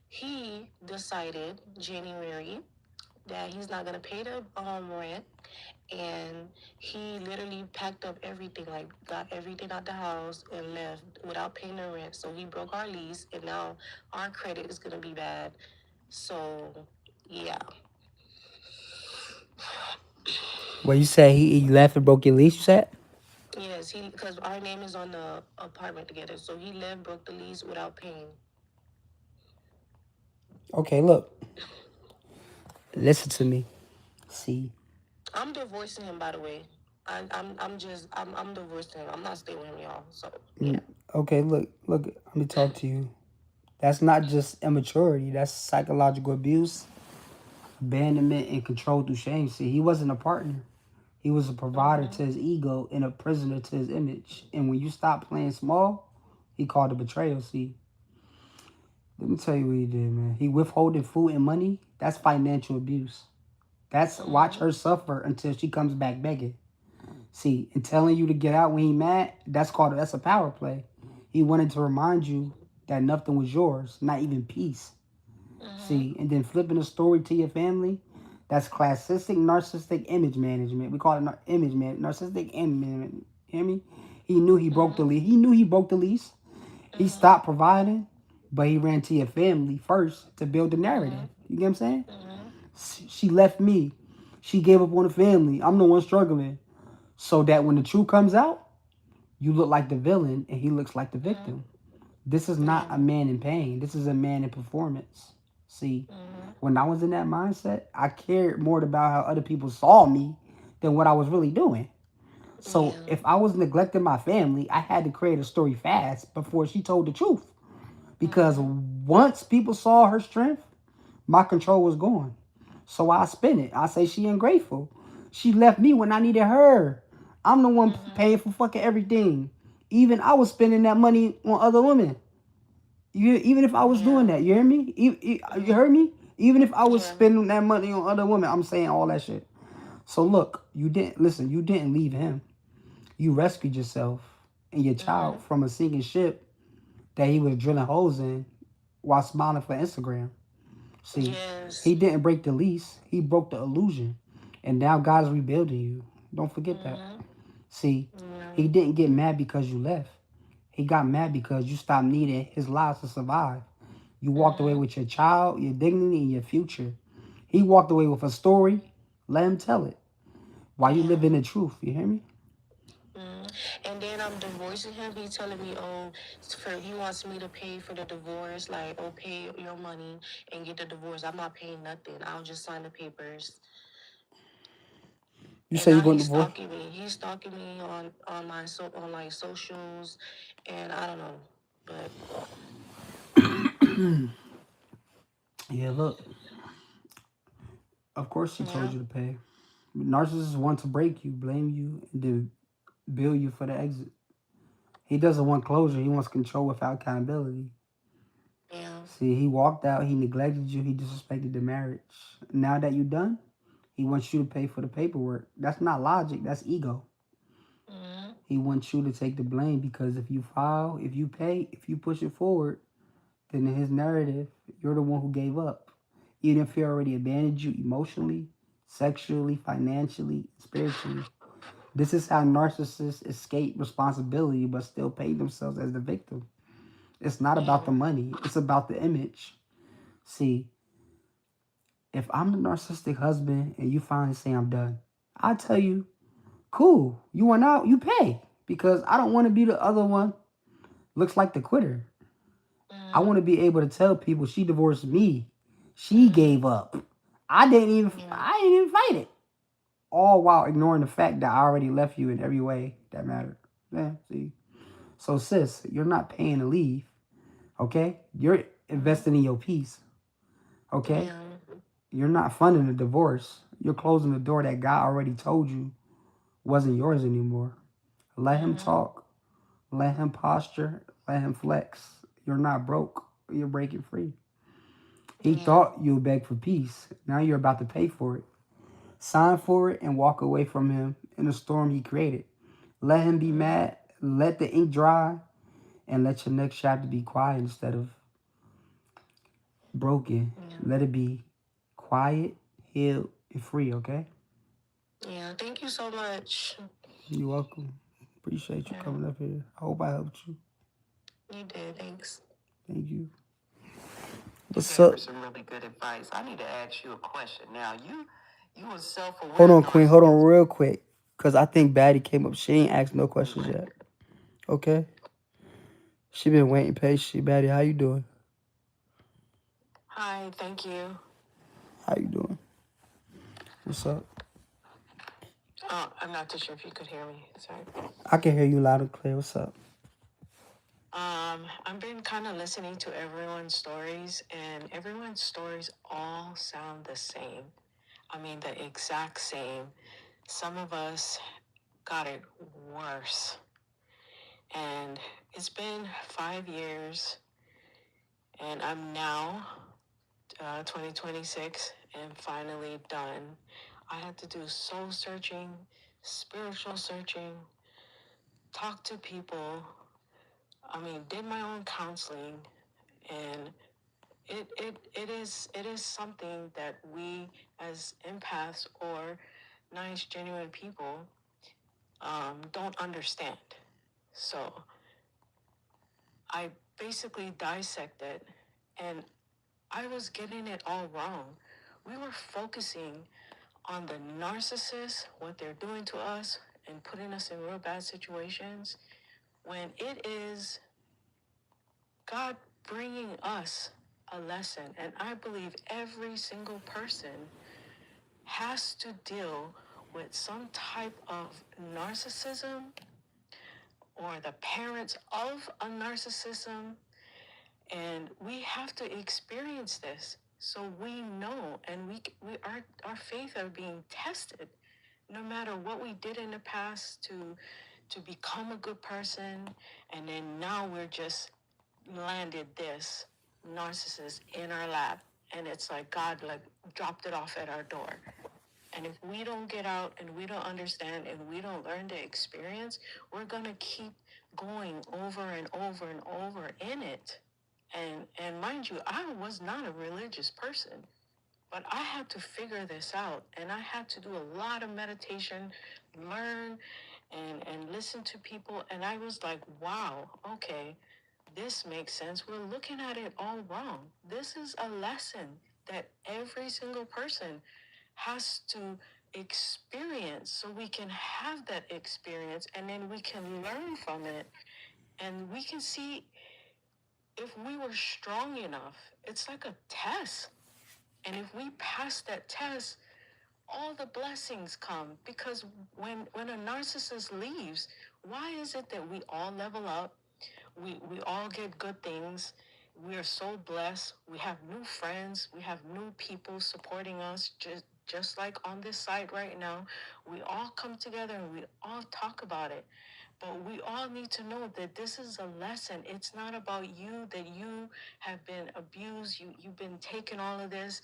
Speaker 6: he decided January that he's not gonna pay the rent, and he literally packed up everything, like got everything out the house and left without paying the rent. So he broke our lease, and now our credit is gonna be bad. So yeah,
Speaker 1: Well, you said he left and broke your lease, you said?
Speaker 6: yes, he because our name is on the apartment together. So he left, broke the lease without paying.
Speaker 1: Okay, look. Listen to me. See.
Speaker 6: I'm divorcing him, by the way. I'm divorcing him. I'm not staying with him, y'all. So yeah.
Speaker 1: Okay, look. Let me talk to you. That's not just immaturity. That's psychological abuse, abandonment, and control through shame. See, he wasn't a partner. He was a provider to his ego and a prisoner to his image. And when you stop playing small, he called it betrayal. See, let me tell you what he did, man. He withholding food and money. That's financial abuse. That's watch her suffer until she comes back begging. See, and telling you to get out when he mad, that's a power play. He wanted to remind you that nothing was yours, not even peace. See, and then flipping the story to your family, that's classistic narcissistic image management. We call it image man, narcissistic image management. Hear me? He knew he broke the lease. He knew he broke the lease. He stopped providing, but he ran to your family first to build the narrative. You get what I'm saying? She left me. She gave up on the family. I'm the one struggling. So that when the truth comes out, you look like the villain and he looks like the victim. This is not a man in pain. This is a man in performance. See, when I was in that mindset, I cared more about how other people saw me than what I was really doing. So if I was neglecting my family, I had to create a story fast before she told the truth. Because once people saw her strength, my control was gone. So I spin it. I say she ungrateful. She left me when I needed her. I'm the one paying for fucking everything. Even I was spending that money on other women. Even if I was doing that, you hear me? You heard me? Even if I was spending that money on other women, I'm saying all that shit. So look, you didn't leave him. You rescued yourself and your child from a sinking ship that he was drilling holes in while smiling for Instagram. See, he didn't break the lease. He broke the illusion. And now God is rebuilding you. Don't forget that. See, he didn't get mad because you left. He got mad because you stopped needing his lies to survive. You walked away with your child, your dignity, and your future. He walked away with a story. Let him tell it. While you live in the truth. You hear me?
Speaker 6: And then I'm divorcing him. He's telling me, he wants me to pay for the divorce, like, pay your money and get the divorce. I'm not paying nothing. I'll just sign the papers.
Speaker 1: You
Speaker 6: And
Speaker 1: say
Speaker 6: now
Speaker 1: you're going to
Speaker 6: he's
Speaker 1: divorce?
Speaker 6: stalking me. He's stalking me on like socials, and I don't know, but
Speaker 1: Yeah, look. Of course she told
Speaker 6: yeah,
Speaker 1: you to pay. Narcissists want to break you, blame you, and then bill you for the exit. He doesn't want closure. He wants control without accountability.
Speaker 6: yeah.
Speaker 1: See, he walked out. He neglected you. He disrespected the marriage. Now that you're done, he wants you to pay for the paperwork. That's not logic. That's ego.
Speaker 6: Mm-hmm.
Speaker 1: He wants you to take the blame because if you file, if you pay, if you push it forward, then in his narrative, you're the one who gave up. Even if he already abandoned you emotionally, sexually, financially, spiritually. This is how narcissists escape responsibility but still pay themselves as the victim. It's not about the money, it's about the image. See, if I'm the narcissistic husband and you finally say I'm done, I tell you, cool, you went out, you pay. Because I don't want to be the other one, looks like the quitter. I want to be able to tell people she divorced me. She gave up. I didn't even fight it. All while ignoring the fact that I already left you in every way that mattered. Yeah, see. So sis, you're not paying to leave. Okay? You're investing in your peace. Okay?
Speaker 6: Yeah.
Speaker 1: You're not funding a divorce. You're closing the door that God already told you wasn't yours anymore. Let him talk. Let him posture. Let him flex. You're not broke. You're breaking free. He thought you would beg for peace. Now you're about to pay for it. Sign for it and walk away from him in the storm he created. Let him be mad. Let the ink dry. And let your next chapter be quiet instead of broken. Let it be quiet, healed, and free, okay?
Speaker 6: Yeah. Thank you so much.
Speaker 1: You're welcome. Appreciate you coming up here. I hope I helped you.
Speaker 6: You did. Thanks.
Speaker 1: Thank you.
Speaker 7: You
Speaker 1: What's
Speaker 7: gave
Speaker 1: up?
Speaker 7: her some really good advice. I need to ask you a question. Now, you were self-aware.
Speaker 1: Hold on, Queen. Hold on real quick. Because I think Batty came up. She ain't asked no questions yet. Okay? She been waiting patiently. Batty, how you doing?
Speaker 6: Hi. Thank you.
Speaker 1: How you doing? What's up?
Speaker 6: I'm not too sure if you could hear me. Sorry.
Speaker 1: I can hear you loud and clear. What's up?
Speaker 6: I've been kind of listening to everyone's stories, and everyone's stories all sound the same. I mean, the exact same. Some of us got it worse. And it's been 5 years, and I'm now 2026 and finally done. I had to do soul searching, spiritual searching, talk to people. I mean, did my own counseling, and it is something that we as empaths or nice genuine people don't understand. So I basically dissected, and I was getting it all wrong. We were focusing on the narcissist, what they're doing to us, and putting us in real bad situations, when it is God bringing us a lesson. And I believe every single person has to deal with some type of narcissism or the parents of a narcissism. And we have to experience this so we know, and our faith are being tested no matter what we did in the past to become a good person. And then now we're just landed this narcissist in our lap, and it's like God like dropped it off at our door. And if we don't get out and we don't understand and we don't learn the experience, we're gonna keep going over and over and over in it. And mind you, I was not a religious person, but I had to figure this out, and I had to do a lot of meditation, learn and listen to people. And I was like, wow, okay, this makes sense. We're looking at it all wrong. This is a lesson that every single person has to experience so we can have that experience, and then we can learn from it, and we can see if we were strong enough. It's like a test. And if we pass that test, all the blessings come. Because when a narcissist leaves, why is it that we all level up? We all get good things. We are so blessed. We have new friends. We have new people supporting us, just like on this site right now. We all come together and we all talk about it. But we all need to know that this is a lesson. It's not about you, that you have been abused, you've been taking all of this.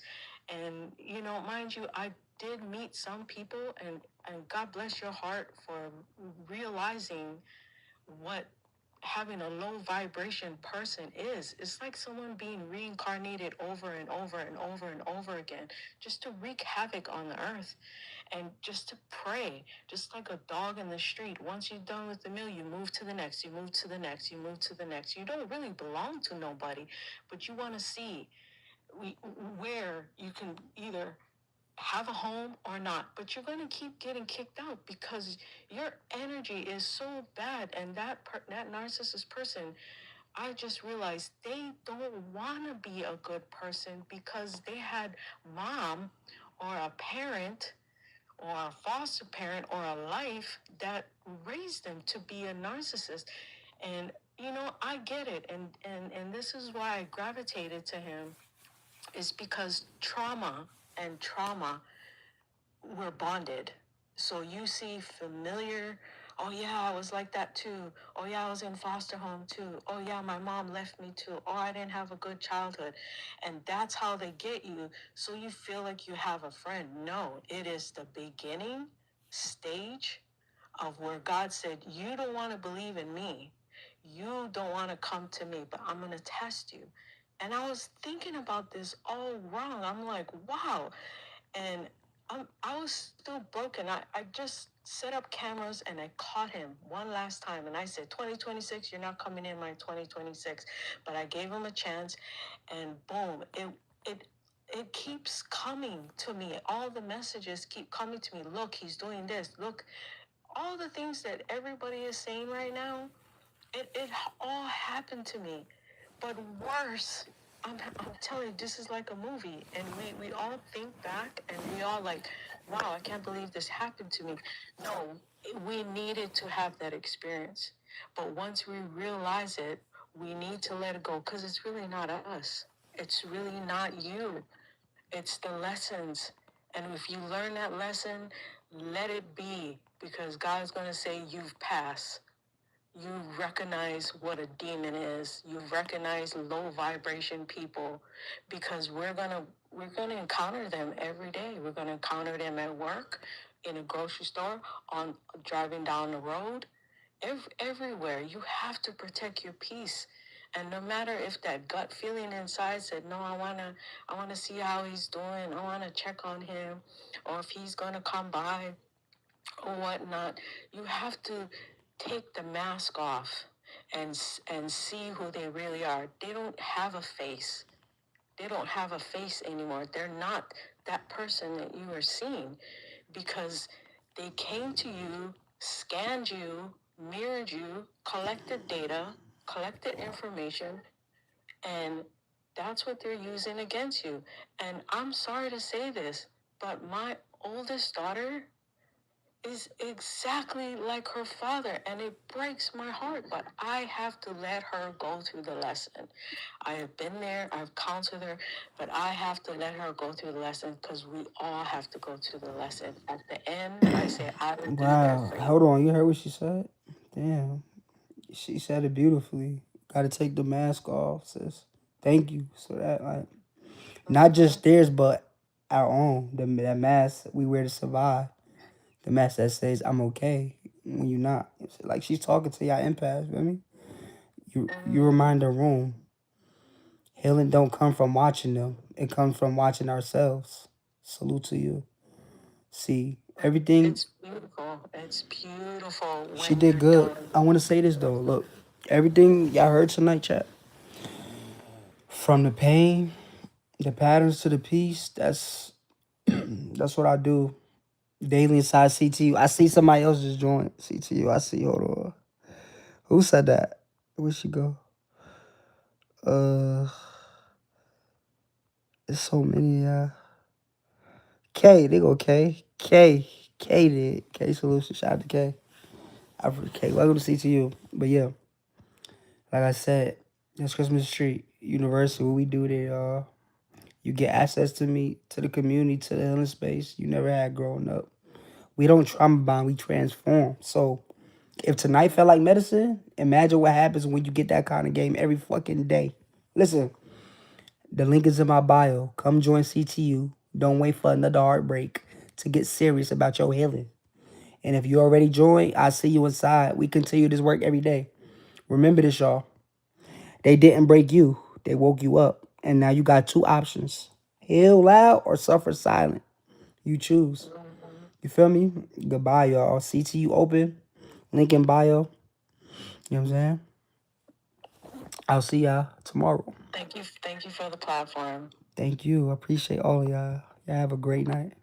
Speaker 6: And mind you, I did meet some people, and God bless your heart for realizing what having a low vibration person is. It's like someone being reincarnated over and over and over and over again, just to wreak havoc on the earth and just to prey, just like a dog in the street. Once you're done with the meal, you move to the next, you move to the next, you move to the next. You don't really belong to nobody, but you want to see where you can either have a home or not, but you're going to keep getting kicked out because your energy is so bad. And that narcissist person, I just realized they don't want to be a good person because they had mom or a parent or a foster parent or a life that raised them to be a narcissist. And I get it, and this is why I gravitated to him, is because trauma we're bonded. So you see familiar, oh yeah, I was like that too. Oh yeah, I was in foster home too. Oh yeah, my mom left me too. Oh, I didn't have a good childhood. And that's how they get you. So you feel like you have a friend. No, it is the beginning stage of where God said, you don't want to believe in me. You don't want to come to me, but I'm going to test you. And I was thinking about this all wrong. I'm like, wow. And I was still broken. I just set up cameras and I caught him one last time. And I said, 2026, you're not coming in my 2026. But I gave him a chance, and boom, it keeps coming to me. All the messages keep coming to me. Look, he's doing this. Look, all the things that everybody is saying right now, it all happened to me. But worse, I'm telling you, this is like a movie. And we all think back and we all like, wow, I can't believe this happened to me. No, we needed to have that experience. But once we realize it, we need to let it go because it's really not us. It's really not you. It's the lessons. And if you learn that lesson, let it be, because God's going to say you've passed. You recognize what a demon is. You recognize low vibration people, because we're gonna encounter them every day. We're gonna encounter them at work, in a grocery store, on driving down the road, everywhere. You have to protect your peace. And no matter if that gut feeling inside said, no, I wanna see how he's doing. I wanna check on him, or if he's gonna come by or whatnot, you have to take the mask off and see who they really are. They don't have a face. They don't have a face anymore. They're not that person that you are seeing, because they came to you, scanned you, mirrored you, collected data, collected information, and that's what they're using against you. And I'm sorry to say this, but my oldest daughter is exactly like her father, and it breaks my heart, but I have to let her go through the lesson. I have been there, I've counseled her, but I have to let her go through the lesson, because we all have to go through the lesson. At the end, I say, I will be there
Speaker 1: Wow.
Speaker 6: for you.
Speaker 1: Hold on. You heard what she said? Damn. She said it beautifully. Gotta take the mask off, sis. Thank you. So that, like, not just theirs, but our own. That mask we wear to survive. The mask that says I'm okay when you're not. Like, she's talking to y'all empaths, feel me? You remind the room. Healing don't come from watching them. It comes from watching ourselves. Salute to you. See, everything
Speaker 6: It's beautiful. It's beautiful
Speaker 1: she
Speaker 6: when
Speaker 1: did
Speaker 6: you're
Speaker 1: good.
Speaker 6: done.
Speaker 1: I want to say this though. Look, everything y'all heard tonight, chat. From the pain, the patterns to the peace. That's what I do daily inside CTU. I see somebody else just join CTU. I see. Hold on. Who said that? Where'd she go? There's so many. K. They go K. K did. K Solution. Shout out to K. Africa K. Welcome to CTU. But yeah, like I said, this Christmas Street University. What we do there, y'all. You get access to me, to the community, to the healing space you never had growing up. We don't trauma bond, we transform. So If tonight felt like medicine, imagine what happens when you get that kind of game every fucking day. Listen, the link is in my bio. Come join CTU. Don't wait for another heartbreak to get serious about your healing. And if you already joined, I see you inside. We continue this work every day. Remember this, y'all. They didn't break you. They woke you up. And now you got two options. Heal loud or suffer silent. You choose. You feel me? Goodbye, y'all. CTU open. Link in bio. You know what I'm saying? I'll see y'all tomorrow.
Speaker 6: Thank you for the platform.
Speaker 1: Thank you. I appreciate all of y'all. Y'all have a great night.